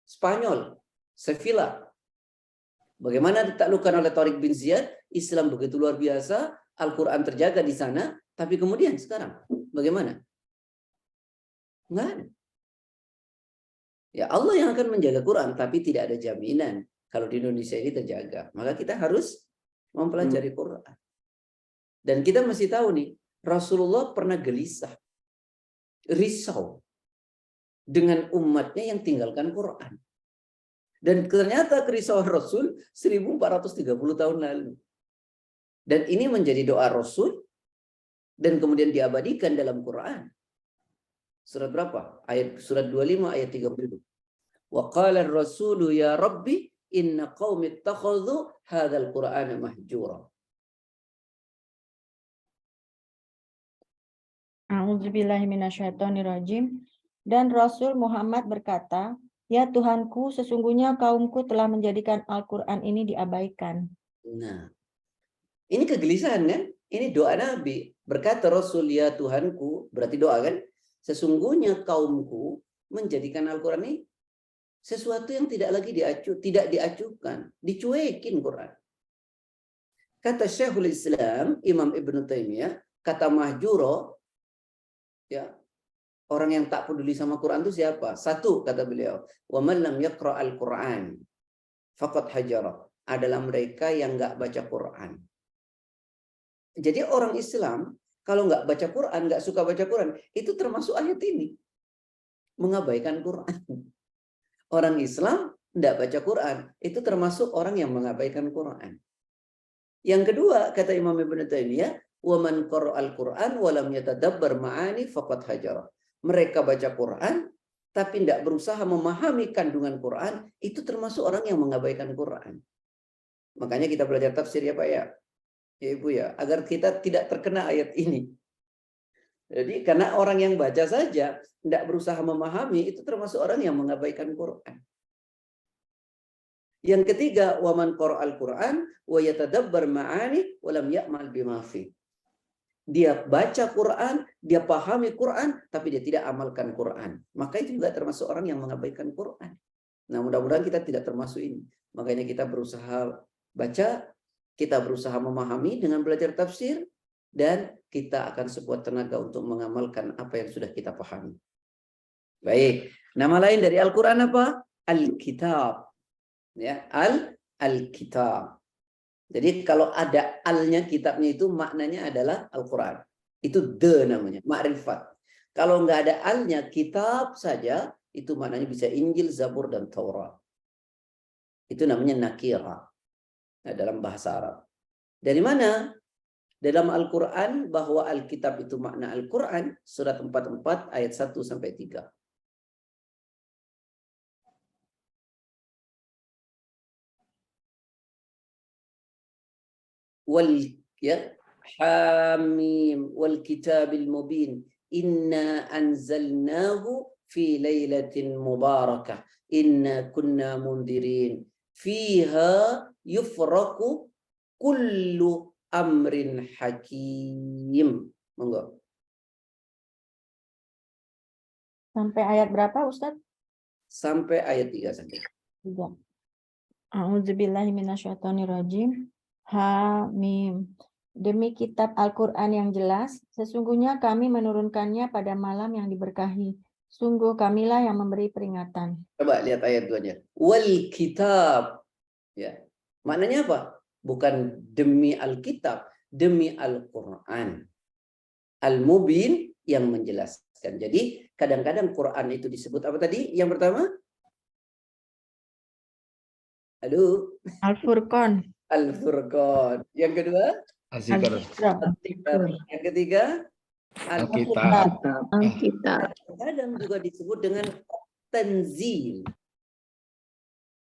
Spanyol, Sevilla. Bagaimana ditaklukkan oleh Tariq bin Ziyad, Islam begitu luar biasa, Al-Quran terjaga di sana, tapi kemudian sekarang bagaimana? Enggak ada. Ya Allah yang akan menjaga Quran, tapi tidak ada jaminan kalau di Indonesia ini terjaga. Maka kita harus mempelajari Quran. Dan kita masih tahu nih, Rasulullah pernah gelisah, risau dengan umatnya yang tinggalkan Quran. Dan ternyata kerisauan Rasul 1430 tahun lalu. Dan ini menjadi doa Rasul dan kemudian diabadikan dalam Quran. Surat berapa? Surat 25 ayat 30. Wa qala ar-rasulu ya rabbi inna qaumi ittakhadhu hadzal qur'ana mahjura. A'udzubillahi minasyaitonirrajim. Dan Rasul Muhammad berkata, ya Tuhanku, sesungguhnya kaumku telah menjadikan Al-Quran ini diabaikan. Nah, ini kegelisahan kan? Ini doa Nabi. Berkata Rasul, ya Tuhanku, berarti doa kan? Sesungguhnya kaumku menjadikan Al-Quran ini sesuatu yang tidak lagi tidak diacuhkan, dicuekin Quran. Kata Syekhul Islam, Imam Ibn Taimiyah, kata mahjuro, ya, orang yang tak peduli sama Quran itu siapa? Satu, kata beliau, wa man lam yaqra al-Quran faqad hajara, adalah mereka yang nggak baca Quran. Jadi orang Islam kalau nggak baca Quran, nggak suka baca Quran, itu termasuk ayat ini. Mengabaikan Quran. Orang Islam nggak baca Quran, itu termasuk orang yang mengabaikan Quran. Yang kedua, kata Imam Ibn Taimiyah, wa man qara'al Quran wa lam yatadabbar ma'ani faqad hajara. mereka baca Quran, tapi tidak berusaha memahami kandungan Quran, itu termasuk orang yang mengabaikan Quran. Makanya kita belajar tafsir ya Pak ya, ya Ibu ya, agar kita tidak terkena ayat ini. Jadi karena orang yang baca saja, tidak berusaha memahami, itu termasuk orang yang mengabaikan Quran. Yang ketiga, waman qara'al Quran wa yatadabbar ma'ani wa lam ya'mal bima fi. Dia baca Quran, dia pahami Quran, tapi dia tidak amalkan Quran. Maka itu juga termasuk orang yang mengabaikan Quran. Nah, mudah-mudahan kita tidak termasuk ini. Makanya kita berusaha baca, kita berusaha memahami dengan belajar tafsir, dan kita akan sekuat tenaga untuk mengamalkan apa yang sudah kita pahami. Baik, nama lain dari Al-Quran apa? Al-Kitab. Ya, Al-Kitab. Jadi kalau ada al-nya kitabnya itu maknanya adalah Al-Quran. Itu namanya, ma'rifat. Kalau nggak ada al-nya kitab saja, itu maknanya bisa Injil, Zabur, dan Taurat. Itu namanya nakira dalam bahasa Arab. Dari mana? Dalam Al-Quran bahwa Alkitab itu makna Al-Quran, surat 44 ayat 1 sampai 3. Hamim wal kitabil mubin inna anzalnahu fi lailatin mubarakah inna kunna mundirin fiha yufraku kullu amrin hakim. Monggo. Sampai ayat berapa, Ustadz? Sampai ayat 3 saja. 3. A'udzubillahi minasyaitonirrajim. Hamim. Demi kitab Al-Quran yang jelas, sesungguhnya kami menurunkannya pada malam yang diberkahi. Sungguh kamilah yang memberi peringatan. Coba lihat ayat 2-nya. Wal kitab. Ya. Maknanya apa? Bukan demi Alkitab, demi Al-Quran. Al-Mubin yang menjelaskan. Jadi kadang-kadang Quran itu disebut apa tadi? Yang pertama? Aduh. Al-Furqan. Al-Furqan. Yang kedua? Al-Zikr. Al-Kitab. Yang ketiga? Alkitab. Alkitab. Kadang juga disebut dengan Tanzil.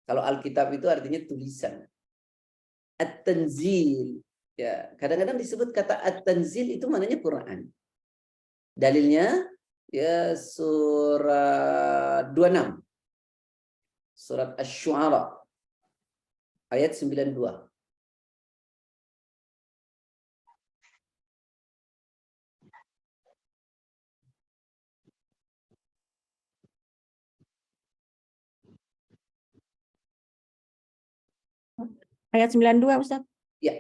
Kalau Alkitab itu artinya tulisan. At-Tanzil. Ya, kadang-kadang disebut kata At-Tanzil itu maknanya Quran. Dalilnya ya surat 26. Surat Asy-Syu'ara ayat 92. Ayat 92, Ustaz. Ya.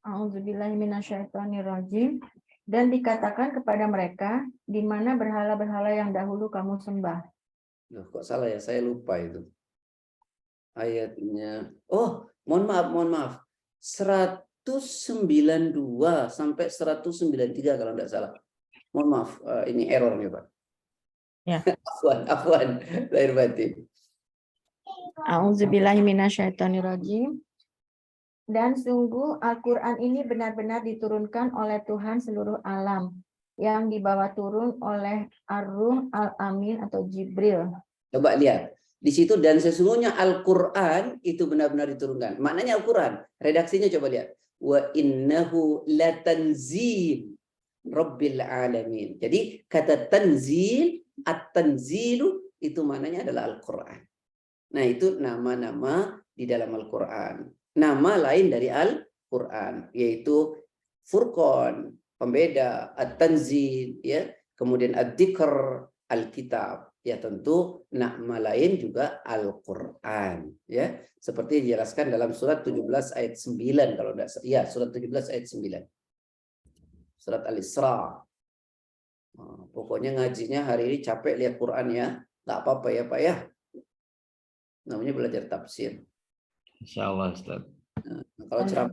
A'udzubillahi minasyaitonirrajim. Dan dikatakan kepada mereka, di mana berhala-berhala yang dahulu kamu sembah. Loh, kok salah ya? Saya lupa itu. Ayatnya. Oh, mohon maaf. 192 sampai 193 kalau tidak salah. Mohon maaf, ini errornya, Pak. Ya. Afwan, lahir batin. A'udzubillahi minasyaitonirrajim. Dan sungguh Al-Quran ini benar-benar diturunkan oleh Tuhan seluruh alam, yang dibawa turun oleh Ar-Ruh Al-Amin atau Jibril. Coba lihat. Di situ dan sesungguhnya Al-Quran itu benar-benar diturunkan. Maknanya Al-Quran. Redaksinya coba lihat. Wa innahu latanzil Rabbil alamin. Jadi kata tanzil, at-tanzilu itu maknanya adalah Al-Quran. Nah, itu nama-nama di dalam Al-Quran. Nama lain dari Al-Quran yaitu Furqan, pembeda, At-Tanzil, ya, kemudian Ad-Dzikr, Al-Kitab. Ya, tentu nama lain juga Al-Quran, ya. Seperti dijelaskan dalam surat 17 ayat 9 kalau tidak salah. Ya, surat 17 ayat 9. Surat Al-Isra. Nah, pokoknya ngajinya hari ini capek lihat Quran ya. Enggak apa-apa ya, Pak ya. Namanya belajar tafsir. Insyaallah, Ustaz. Nah, kalau ceramah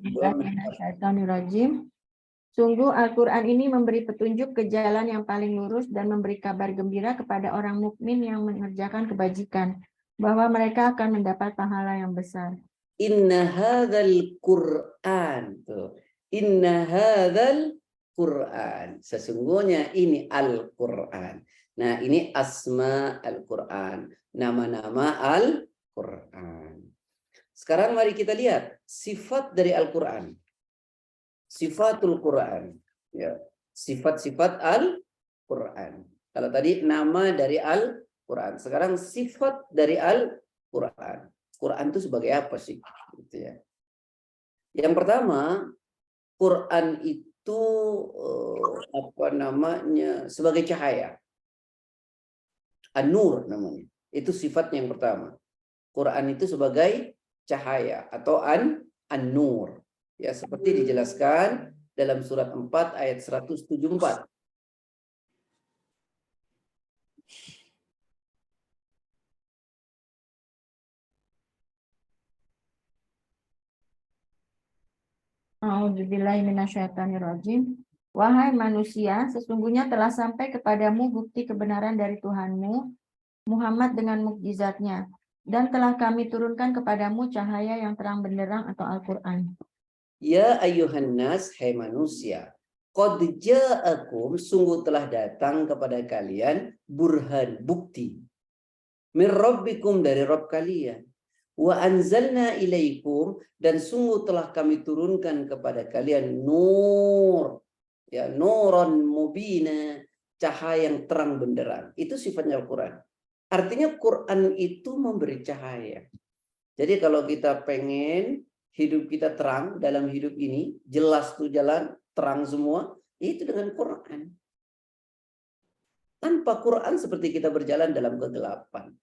Sungguh Al-Quran ini memberi petunjuk ke jalan yang paling lurus dan memberi kabar gembira kepada orang mukmin yang mengerjakan kebajikan, bahwa mereka akan mendapat pahala yang besar. Inna hadzal Qur'an. Inna hadzal Quran. Sesungguhnya ini Al-Quran. Nah, ini asma Al-Quran. Nama-nama Al-Quran. Sekarang mari kita lihat sifat dari Al-Quran. Sifatul Quran. Ya. Sifat-sifat Al-Quran. Kalau tadi nama dari Al-Quran. Sekarang sifat dari Al-Quran. Quran itu sebagai apa sih? Gitu ya. Yang pertama, Quran itu sebagai cahaya. An-Nur namanya. Itu sifatnya yang pertama. Quran itu sebagai cahaya atau An-Nur. Ya, seperti dijelaskan dalam surat 4 ayat 174. A'udzubillahiminasyaitonirrajim. Wahai manusia, sesungguhnya telah sampai kepadamu bukti kebenaran dari Tuhanmu, Muhammad dengan mukjizatnya, dan telah kami turunkan kepadamu cahaya yang terang benderang atau Al-Quran. Ya ayuhan nas, hai manusia, qad ja'akum, sungguh telah datang kepada kalian burhan, bukti, min rabbikum, dari Rabb kalian, wa anzalna ilaikum, dan sungguh telah kami turunkan kepada kalian nur, ya, nuron mubina, cahaya yang terang benderang. Itu sifatnya Al-Quran. Artinya Quran itu memberi cahaya. Jadi kalau kita pengen hidup kita terang dalam hidup ini, jelas tuh jalan, terang semua, itu dengan Quran. Tanpa Quran seperti kita berjalan dalam kegelapan.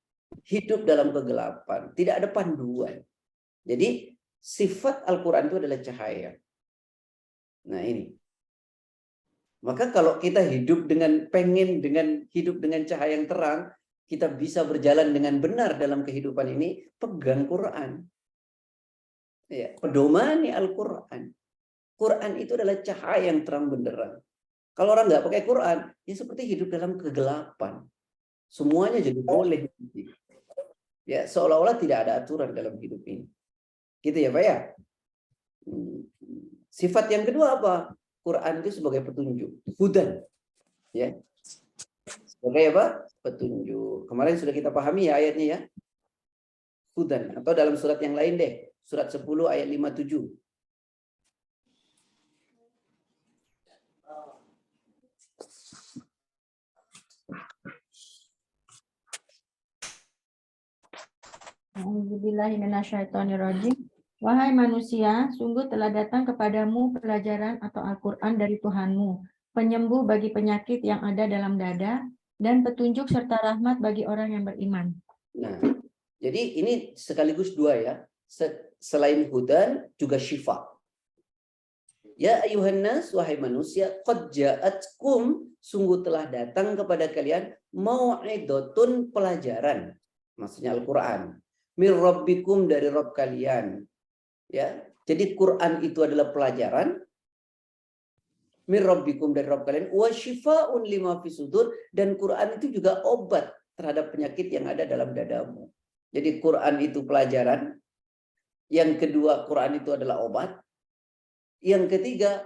Hidup dalam kegelapan. Tidak ada panduan. Jadi sifat Al-Quran itu adalah cahaya. Nah ini. Maka kalau kita hidup pengen hidup dengan cahaya yang terang, kita bisa berjalan dengan benar dalam kehidupan ini, pegang Quran. Ya, pedomani Al-Quran. Quran itu adalah cahaya yang terang benderang. Kalau orang nggak pakai Quran, ya seperti hidup dalam kegelapan. Semuanya jadi boleh. Ya, seolah-olah tidak ada aturan dalam hidup ini. Gitu ya, Pak ya? Sifat yang kedua apa? Quran itu sebagai petunjuk. Hudan. Ya. Sebagai apa? Petunjuk. Kemarin sudah kita pahami ya ayatnya ya. Hudan. Atau dalam surat yang lain deh. Surat 10 ayat 57. A'udzubillahiminasyaitonirrajim. Wahai manusia, sungguh telah datang kepadamu pelajaran atau Al-Quran dari Tuhanmu, penyembuh bagi penyakit yang ada dalam dada, dan petunjuk serta rahmat bagi orang yang beriman. Nah, jadi ini sekaligus dua ya. Selain hudan, juga syifa. Ya ayuhan nas, wahai manusia, qad ja'atkum, sungguh telah datang kepada kalian mau'idotun, pelajaran. Maksudnya Al-Quran. Min rabbikum, dari Rabb kalian. Ya, jadi Quran itu adalah pelajaran. Min rabbikum, dari Rabb kalian. Wa syifa'un lima fi sudur, dan Quran itu juga obat terhadap penyakit yang ada dalam dadamu. Jadi Quran itu pelajaran. Yang kedua, Quran itu adalah obat. Yang ketiga,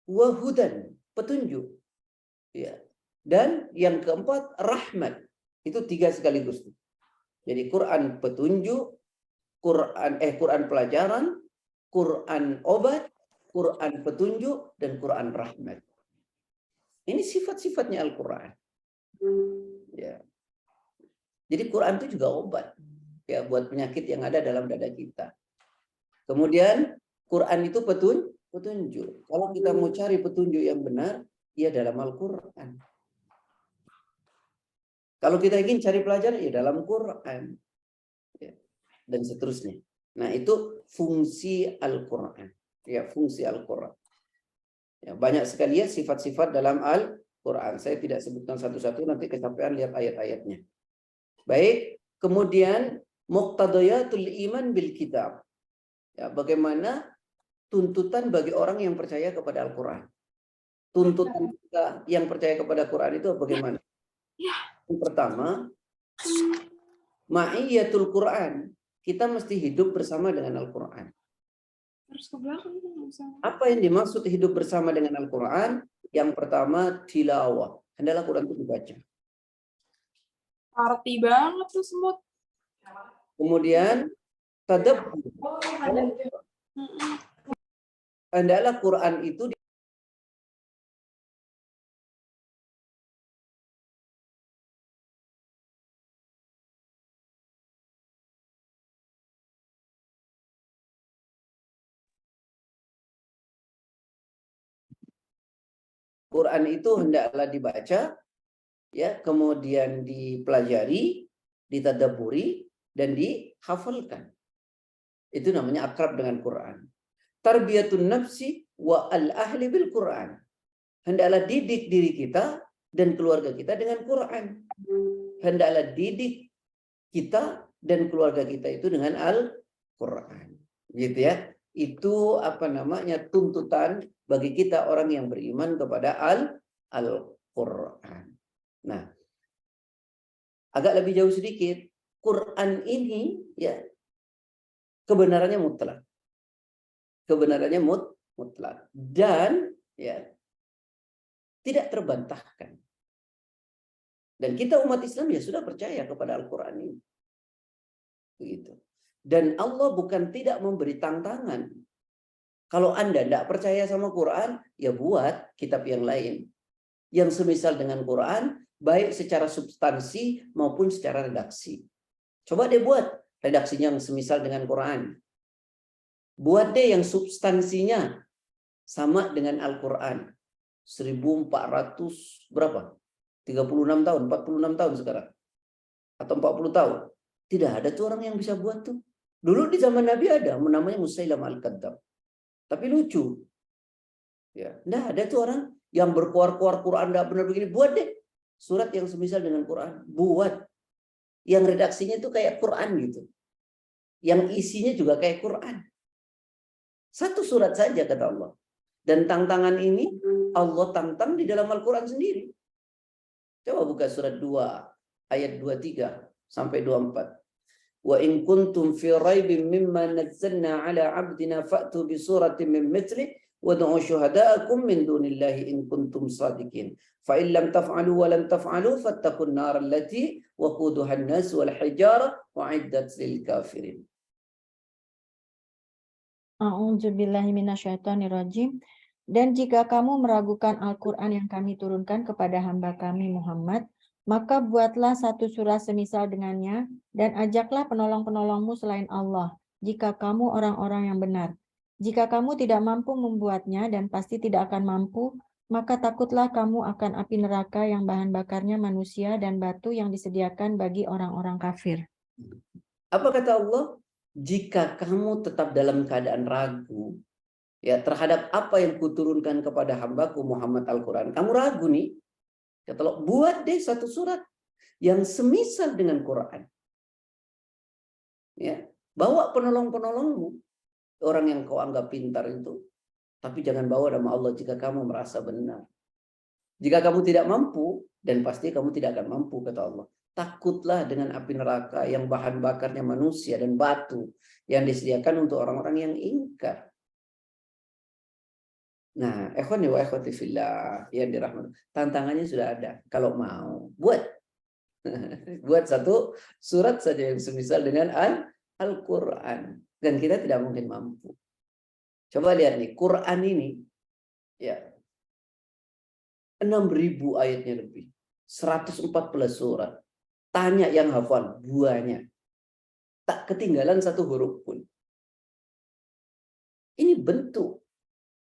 wahudan, petunjuk. Ya. Dan yang keempat, rahmat. Itu tiga sekaligus. Jadi Quran petunjuk, Quran pelajaran, Quran obat, Quran petunjuk, dan Quran rahmat. Ini sifat-sifatnya Al-Quran. Ya. Jadi Quran itu juga obat ya buat penyakit yang ada dalam dada kita. Kemudian Quran itu petunjuk. Kalau kita mau cari petunjuk yang benar, ya dalam Al-Quran. Kalau kita ingin cari pelajaran, ya dalam Quran. Ya. Dan seterusnya. Nah, itu fungsi Al-Quran. Ya, fungsi Al-Quran. Ya, banyak sekali ya sifat-sifat dalam Al-Quran. Saya tidak sebutkan satu-satu, nanti kecapean lihat ayat-ayatnya. Baik, kemudian muqtadayatul iman bil kitab. Ya, bagaimana tuntutan bagi orang yang percaya kepada Al-Quran. Tuntutan kita yang percaya kepada Quran itu bagaimana? Yang pertama, ma'iyatul Quran. Kita mesti hidup bersama dengan Al-Quran. Terus ke belakang nggak usah. Apa yang dimaksud hidup bersama dengan Al-Quran? Yang pertama, tilawah. Hendaklah Quran itu dibaca. Arti banget tuh semut. Kemudian, tadabbur. Hendaklah Quran itu Quran itu hendaklah dibaca, ya, kemudian dipelajari, ditadabburi, dan dihafalkan. Itu namanya akrab dengan Quran. Tarbiyatun nafsi wa al-ahli bil Quran. Hendaklah didik diri kita dan keluarga kita dengan Quran. Hendaklah didik kita dan keluarga kita itu dengan Al-Quran. Gitu ya. Itu apa namanya tuntutan bagi kita orang yang beriman kepada Al-Quran. Nah, agak lebih jauh sedikit. Quran ini ya kebenarannya mutlak. Kebenarannya mutlak dan ya tidak terbantahkan. Dan kita umat Islam ya sudah percaya kepada Al-Quran ini. Begitu. Dan Allah bukan tidak memberi tantangan. Kalau Anda tidak percaya sama Quran, ya buat kitab yang lain. Yang semisal dengan Quran, baik secara substansi maupun secara redaksi. Coba deh buat redaksinya yang semisal dengan Quran. Buat deh yang substansinya sama dengan Al-Quran. 1400 berapa? 36 tahun, 46 tahun sekarang. Atau 40 tahun. Tidak ada tuh orang yang bisa buat tuh. Dulu di zaman Nabi ada, namanya Musailam Al-Kadzdzab. Tapi lucu. Ya, nah ada tuh orang yang berkuar-kuar Quran enggak benar begini, buat deh surat yang semisal dengan Quran, buat. Yang redaksinya itu kayak Quran gitu. Yang isinya juga kayak Quran. Satu surat saja kata Allah. Dan tantangan ini Allah tantang di dalam Al-Quran sendiri. Coba buka surat 2 ayat 23 sampai 24. Wa in kuntum fi raibin mimma nazzalna ala 'abdina fa'tu bi suratin min mithli wad'u syuhada'akum min dunillahi in kuntum shadiqin. Fa in lam taf'alu wa lam taf'alu fattaqun nar allati waquduha an-nas wal hijara wa'iddat lil kafirin. A'udzubillahi minasyaitonirrajim. Dan jika kamu meragukan Al-Quran yang kami turunkan kepada hamba kami Muhammad, maka buatlah satu surah semisal dengannya dan ajaklah penolong-penolongmu selain Allah, jika kamu orang-orang yang benar. Jika kamu tidak mampu membuatnya dan pasti tidak akan mampu, maka takutlah kamu akan api neraka yang bahan bakarnya manusia dan batu yang disediakan bagi orang-orang kafir. Apa kata Allah? Jika kamu tetap dalam keadaan ragu ya terhadap apa yang kuturunkan kepada hambaku Muhammad Al-Quran, kamu ragu nih, kata Allah, buat deh satu surat yang semisal dengan Quran. Ya, bawa penolong-penolongmu, orang yang kau anggap pintar itu, tapi jangan bawa nama Allah jika kamu merasa benar. Jika kamu tidak mampu, dan pasti kamu tidak akan mampu, kata Allah. Takutlah dengan api neraka yang bahan bakarnya manusia dan batu yang disediakan untuk orang-orang yang ingkar. Nah, ikhwani wa akhwati fillah yang dirahmati. Tantangannya sudah ada. Kalau mau, buat. Buat satu surat saja yang semisal dengan Al-Quran. Dan kita tidak mungkin mampu. Coba lihat nih, Quran ini ya 6.000 ayatnya lebih. 114 surat. Tanya yang hafal, buahnya. Tak ketinggalan satu huruf pun. Ini bentuk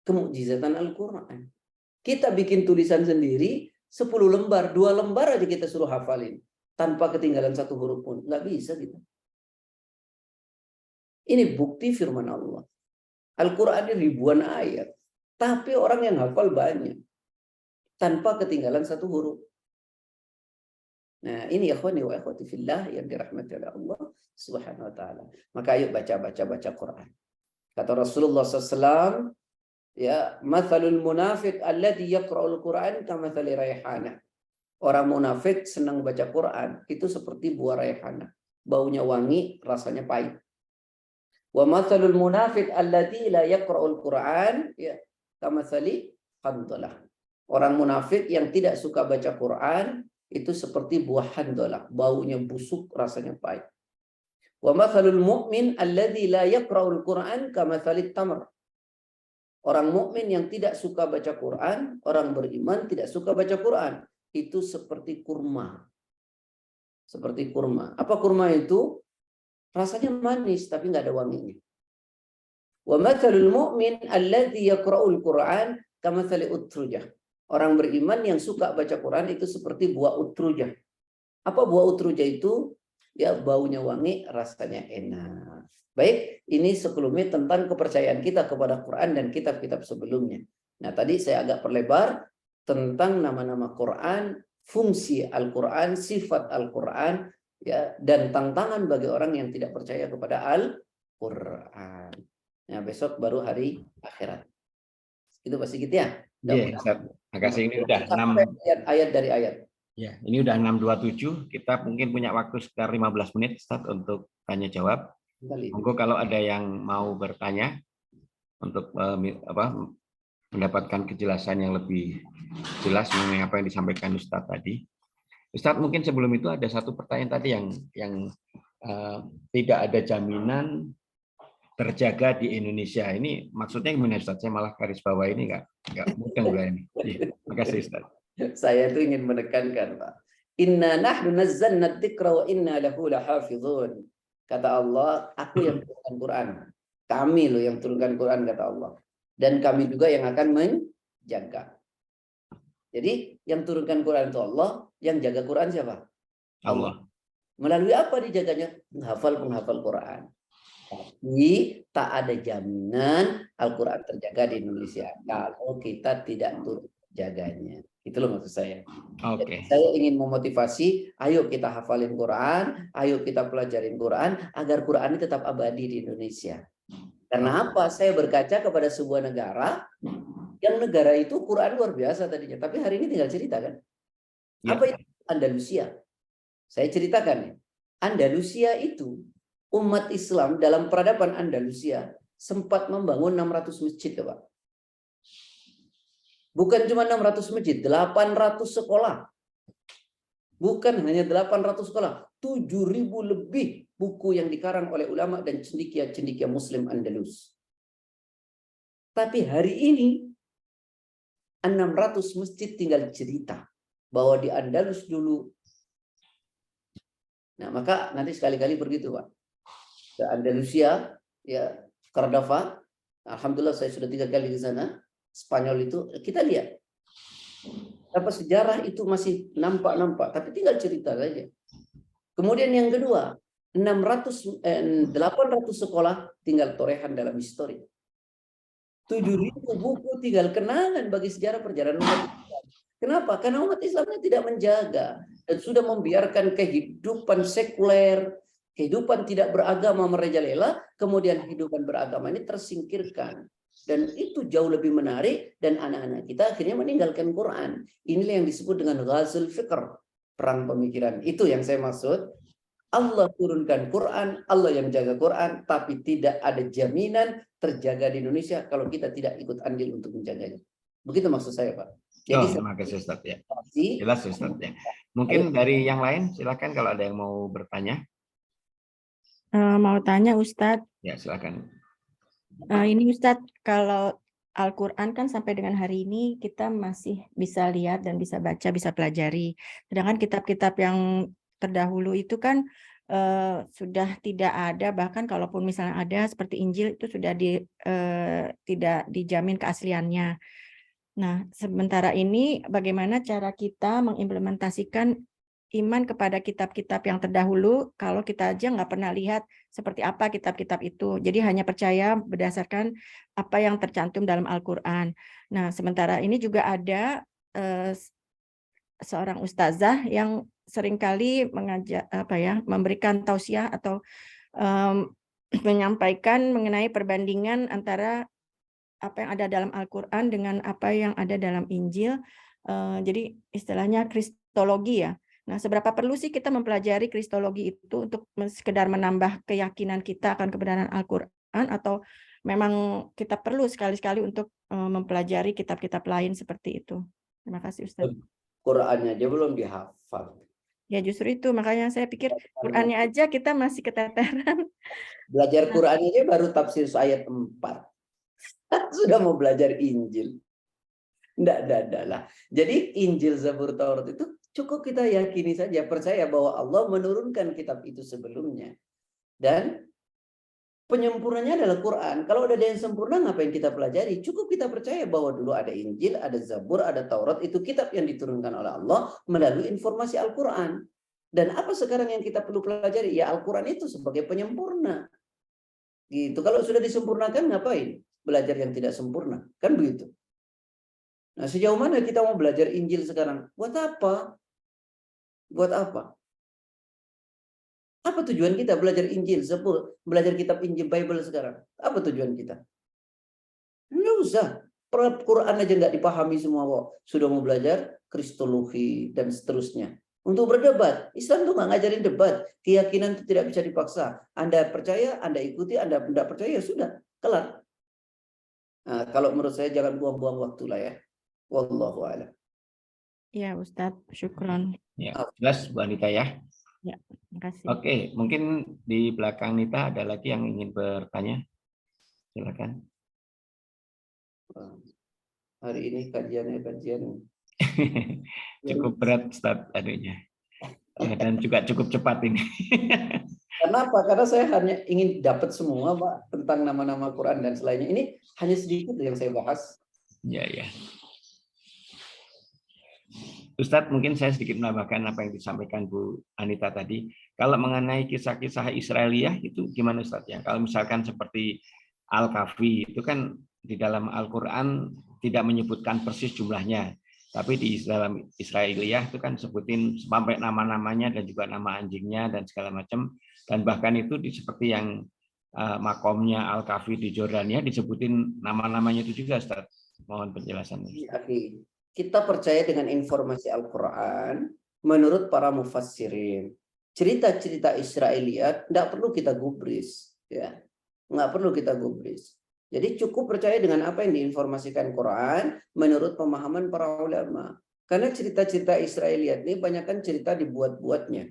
kemukjizatan Al-Quran. Kita bikin tulisan sendiri, 10 lembar, 2 lembar aja kita suruh hafalin. Tanpa ketinggalan satu huruf pun. Nggak bisa kita. Ini bukti firman Allah. Al-Quran ini ribuan ayat. Tapi orang yang hafal banyak. Tanpa ketinggalan satu huruf. Nah, ini ikhwani wa akhwati fillah yang dirahmati oleh Allah Subhanahu wa taala. Maka ayo baca Quran. Kata Rasulullah SAW, ya, mathalul munafiq alladhi yaqra'ul Quran kamathali raihanah. Orang munafik senang baca Quran itu seperti buah raihana. Baunya wangi, rasanya pahit. Wa mathalul munafiq alladzi la yaqra'ul Qur'an ya kamathali handalah. Orang munafik yang tidak suka baca Quran itu seperti buah handalah, baunya busuk, rasanya pahit. Wa mathalul mu'min alladzi la yaqra'ul Qur'an kamathalit tamr. Orang mukmin yang tidak suka baca Quran, orang beriman tidak suka baca Quran, itu seperti kurma. Seperti kurma. Apa kurma itu? Rasanya manis tapi nggak ada wanginya. Wa mathalul mu'min alladzi yaqra'ul Qur'an kamathali utrujah. Orang beriman yang suka baca Quran itu seperti buah utrujah. Apa buah utrujah itu? Ya, baunya wangi, rasanya enak. Baik, ini sebelumnya tentang kepercayaan kita kepada Quran dan kitab-kitab sebelumnya. Nah, tadi saya agak perlebar tentang nama-nama Quran, fungsi Al-Quran, sifat Al-Quran, ya, dan tantangan bagi orang yang tidak percaya kepada Al-Quran. Nah, besok baru hari akhirat. Itu pasti gitu ya. Iya, Ustaz. Makasih, ini udah 6 ayat dari ayat. ya, ini udah 6.27. Kita mungkin punya waktu sekitar 15 menit Ustaz untuk tanya jawab. Monggo kalau ada yang mau bertanya untuk mendapatkan kejelasan yang lebih jelas mengenai apa yang disampaikan Ustaz tadi. Ustaz, mungkin sebelum itu ada satu pertanyaan tadi yang tidak ada jaminan terjaga di Indonesia. Ini maksudnya gimana Ustaz? Saya malah garis bawah ini nggak mungkin ini. Iya, makasih Ustaz. Saya itu ingin menekankan, Pak. Inna nahnu nazzalna dzikra wa inna lahu lahafizun. Kata Allah, aku yang turunkan Quran. Kami loh yang turunkan Quran, kata Allah. Dan kami juga yang akan menjaga. Jadi yang turunkan Quran itu Allah, yang jaga Quran siapa? Allah. Melalui apa dijaganya? Penghafal Quran. Tapi tak ada jaminan Al-Quran terjaga di Indonesia kalau kita tidak turut jaganya. Itu loh maksud saya. Oke. Saya ingin memotivasi, ayo kita hafalin Quran, ayo kita pelajarin Quran agar Quran ini tetap abadi di Indonesia. Karena apa? Saya berkaca kepada sebuah negara yang negara itu Quran luar biasa tadinya, tapi hari ini tinggal cerita kan. Ya. Apa itu Andalusia? Saya ceritakan ya. Andalusia itu umat Islam dalam peradaban Andalusia sempat membangun 600 masjid, ya Pak. Bukan cuma 600 masjid, 800 sekolah. Bukan hanya 800 sekolah, 7.000 lebih buku yang dikarang oleh ulama dan cendekia-cendekia Muslim Andalus. Tapi hari ini 600 masjid tinggal cerita bahwa di Andalus dulu. Nah, maka nanti sekali-kali begitu, Pak. Ke Andalusia, ya, Córdoba. Alhamdulillah saya sudah 3 kali di sana. Spanyol itu kita lihat. Apa sejarah itu masih nampak-nampak, tapi tinggal cerita saja. Kemudian yang kedua, 800 sekolah tinggal torehan dalam histori. 7.000 buku tinggal kenangan bagi sejarah perjalanan umat Islam. Kenapa? Karena umat Islamnya tidak menjaga dan sudah membiarkan kehidupan sekuler, kehidupan tidak beragama merajalela, kemudian kehidupan beragama ini tersingkirkan. Dan itu jauh lebih menarik dan anak-anak kita akhirnya meninggalkan Quran. Inilah yang disebut dengan ghazul fikr, perang pemikiran. Itu yang saya maksud. Allah turunkan Quran, Allah yang jaga Quran, tapi tidak ada jaminan terjaga di Indonesia kalau kita tidak ikut andil untuk menjaganya. Begitu maksud saya, Pak. Jadi terima kasih Ustaz ya. Jelas Ustaz ya. Mungkin dari yang lain silakan kalau ada yang mau bertanya. Mau tanya Ustadz. Ya, silakan. Ini Ustadz, kalau Al-Quran kan sampai dengan hari ini kita masih bisa lihat dan bisa baca, bisa pelajari. Sedangkan kitab-kitab yang terdahulu itu kan sudah tidak ada, bahkan kalaupun misalnya ada seperti Injil itu sudah tidak dijamin keasliannya. Nah, sementara ini bagaimana cara kita mengimplementasikan iman kepada kitab-kitab yang terdahulu kalau kita aja nggak pernah lihat seperti apa kitab-kitab itu. Jadi hanya percaya berdasarkan apa yang tercantum dalam Al-Quran. Nah, sementara ini juga ada seorang ustazah yang seringkali memberikan tausiah atau menyampaikan mengenai perbandingan antara apa yang ada dalam Al-Quran dengan apa yang ada dalam Injil. Jadi istilahnya kristologi ya. Nah, seberapa perlu sih kita mempelajari kristologi itu untuk sekedar menambah keyakinan kita akan kebenaran Al-Quran Al-Quran atau memang kita perlu sekali-sekali untuk mempelajari kitab-kitab lain seperti itu? Terima kasih Ustaz. Qurannya aja belum dihafal. Ya justru itu, makanya saya pikir Qurannya aja kita masih keteteran. Belajar Quran aja baru tafsir ayat 4. Sudah mau belajar Injil. Enggak lah. Jadi Injil, Zabur, Taurat itu cukup kita yakini saja, percaya bahwa Allah menurunkan kitab itu sebelumnya. Dan penyempurnanya adalah Quran. Kalau ada yang sempurna, ngapain kita pelajari? Cukup kita percaya bahwa dulu ada Injil, ada Zabur, ada Taurat. Itu kitab yang diturunkan oleh Allah melalui informasi Al-Quran. Dan apa sekarang yang kita perlu pelajari? Ya Al-Quran itu sebagai penyempurna. Gitu. Kalau sudah disempurnakan, ngapain? Belajar yang tidak sempurna. Kan begitu. Nah, sejauh mana kita mau belajar Injil sekarang? Buat apa? Buat apa? Apa tujuan kita belajar Injil, belajar kitab Injil Bible sekarang? Apa tujuan kita? Nggak usah. Quran aja nggak dipahami semua kok. Sudah mau belajar kristologi dan seterusnya. Untuk berdebat. Islam tuh nggak ngajarin debat. Keyakinan itu tidak bisa dipaksa. Anda percaya, Anda ikuti. Anda tidak percaya, ya sudah. Kelar. Nah, kalau menurut saya jangan buang-buang waktu lah ya. Wallahu a'lam. Ya Ustadz, syukron. Ya, jelas Bu Anita ya. Ya, terima kasih. Oke, mungkin di belakang Nita ada lagi yang ingin bertanya. Silakan. Hari ini kajian Cukup berat Ustaz adanya. Dan juga cukup cepat ini. Kenapa? Karena saya hanya ingin dapat semua Pak tentang nama-nama Quran dan selainnya. Ini hanya sedikit yang saya bahas. Ya, ya. Ustadz, mungkin saya sedikit menambahkan apa yang disampaikan Bu Anita tadi. Kalau mengenai kisah-kisah Israiliyah itu gimana Ustadz ya? Kalau misalkan seperti Al-Kahfi itu kan di dalam Al-Quran tidak menyebutkan persis jumlahnya, tapi di dalam Israiliyah itu kan sebutin sampai nama-namanya dan juga nama anjingnya dan segala macam. Dan bahkan itu seperti yang makomnya Al-Kahfi di Jordania disebutin nama-namanya itu juga Ustadz. Mohon penjelasannya. Kita percaya dengan informasi Al-Quran menurut para mufassirin. Cerita-cerita Israiliyat tidak perlu kita gubris, ya, nggak perlu kita gubris. Jadi cukup percaya dengan apa yang diinformasikan Quran menurut pemahaman para ulama. Karena cerita-cerita Israiliyat ini banyakkan cerita dibuat-buatnya.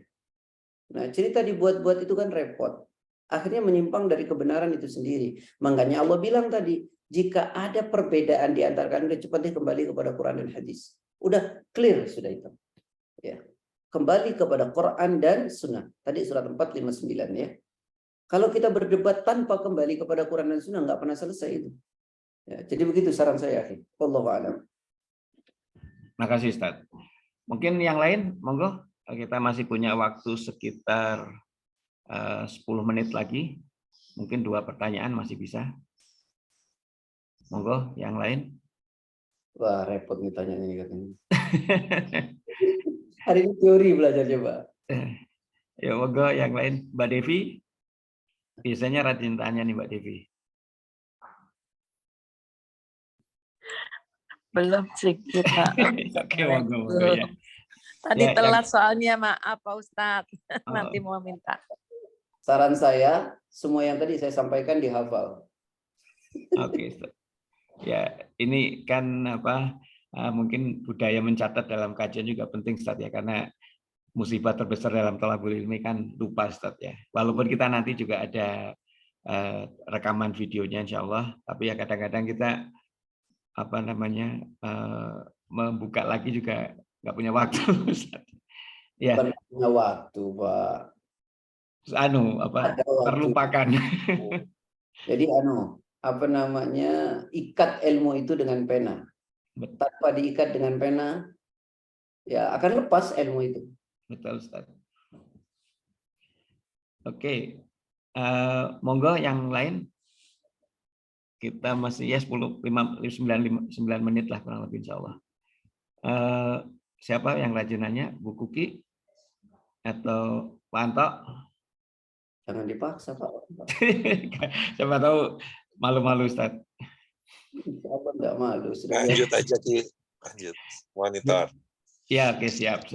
Nah, cerita dibuat-buat itu kan repot. Akhirnya menyimpang dari kebenaran itu sendiri. Makanya Allah bilang tadi, jika ada perbedaan di antara kalian, udah cepat deh kembali kepada Quran dan hadis. Udah clear sudah itu. Ya. Kembali kepada Quran dan Sunnah. Tadi surat 459 ya. Kalau kita berdebat tanpa kembali kepada Quran dan Sunnah, nggak pernah selesai itu. Ya, jadi begitu saran saya. Wallahu a'lam. Makasih Ustaz. Mungkin yang lain, monggo. Kita masih punya waktu sekitar 10 menit lagi. Mungkin 2 pertanyaan masih bisa. Monggo, yang lain. Wah, repot nih tanya ini katanya. Hari ini teori belajarnya, Pak. Ya, monggo yang lain. Mbak Devi. Biasanya rajin tanya nih Mbak Devi. Belum sih kita. Oke, monggo ya. Tadi Ya, telat soalnya, maaf Pak Ustadz. Oh. Nanti mau minta. Saran saya, semua yang tadi saya sampaikan dihafal. Oke, Ustaz. Ya, ini kan mungkin budaya mencatat dalam kajian juga penting Ustaz ya, karena musibah terbesar dalam thalabul ilmi kan lupa Ustaz ya. Walaupun kita nanti juga ada rekaman videonya insya Allah, tapi ya kadang-kadang kita membuka lagi juga nggak punya waktu Ustaz. Ya. Bukan punya waktu, Pak. Terlupakan. Jadi ikat ilmu itu dengan pena. Tanpa diikat dengan pena, ya akan lepas ilmu itu. Betul Ustaz. Oke, monggo yang lain. Kita masih ya 9 menit lah kurang lebih insya Allah. Siapa yang rajin nanya? Bu Kuki atau Pak Anto? Jangan dipaksa Pak. Siapa tahu malu-malu Ustaz. Apa enggak malu? Lanjut aja Ki. Lanjut. Monitor. Ya, oke, siap.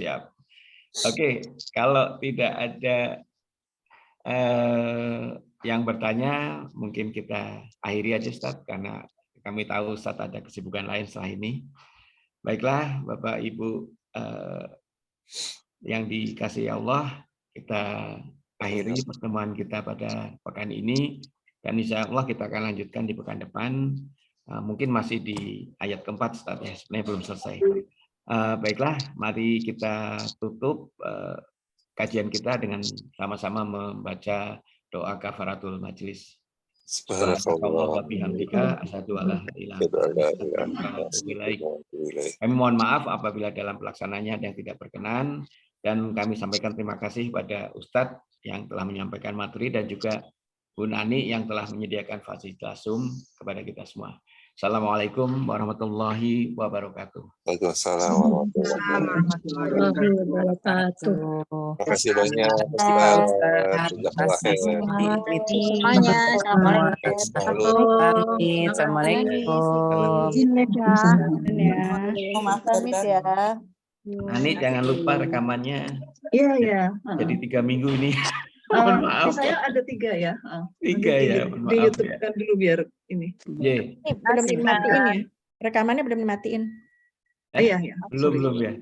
Oke, kalau tidak ada yang bertanya mungkin kita akhiri aja Ustadz, karena kami tahu Ustadz ada kesibukan lain setelah ini. Baiklah Bapak Ibu yang dikasihi Allah, kita akhiri pertemuan kita pada pekan ini, dan insya Allah kita akan lanjutkan di pekan depan. Mungkin masih di ayat keempat Ustadz ya, sebenarnya belum selesai. Baiklah, mari kita tutup kajian kita dengan sama-sama membaca doa kafaratul majelis. Subhanakallah wa bihamdika asyhadu an la ilaha illa anta astaghfiruka wa atubu ilaik. Kami mohon maaf apabila dalam pelaksananya ada yang tidak berkenan, dan kami sampaikan terima kasih pada Ustadz yang telah menyampaikan materi dan juga Bu Nani yang telah menyediakan fasilitas Zoom kepada kita semua. Assalamualaikum warahmatullahi wabarakatuh. Waalaikumsalam warahmatullahi wabarakatuh. Terima kasih banyak Ustaz. Jazakallah khair. Semuanya. Assalamualaikum. Pamit ya. Nani jangan lupa rekamannya. Iya, iya. Jadi 3 minggu ini. Mohon maaf. Saya ada 3 ya. 3 ya. Mohon Di maaf YouTube ya. kan dulu biar ini. Ye. Belum dimatiin ya? Rekamannya belum dimatiin. Iya, iya. Belum ya.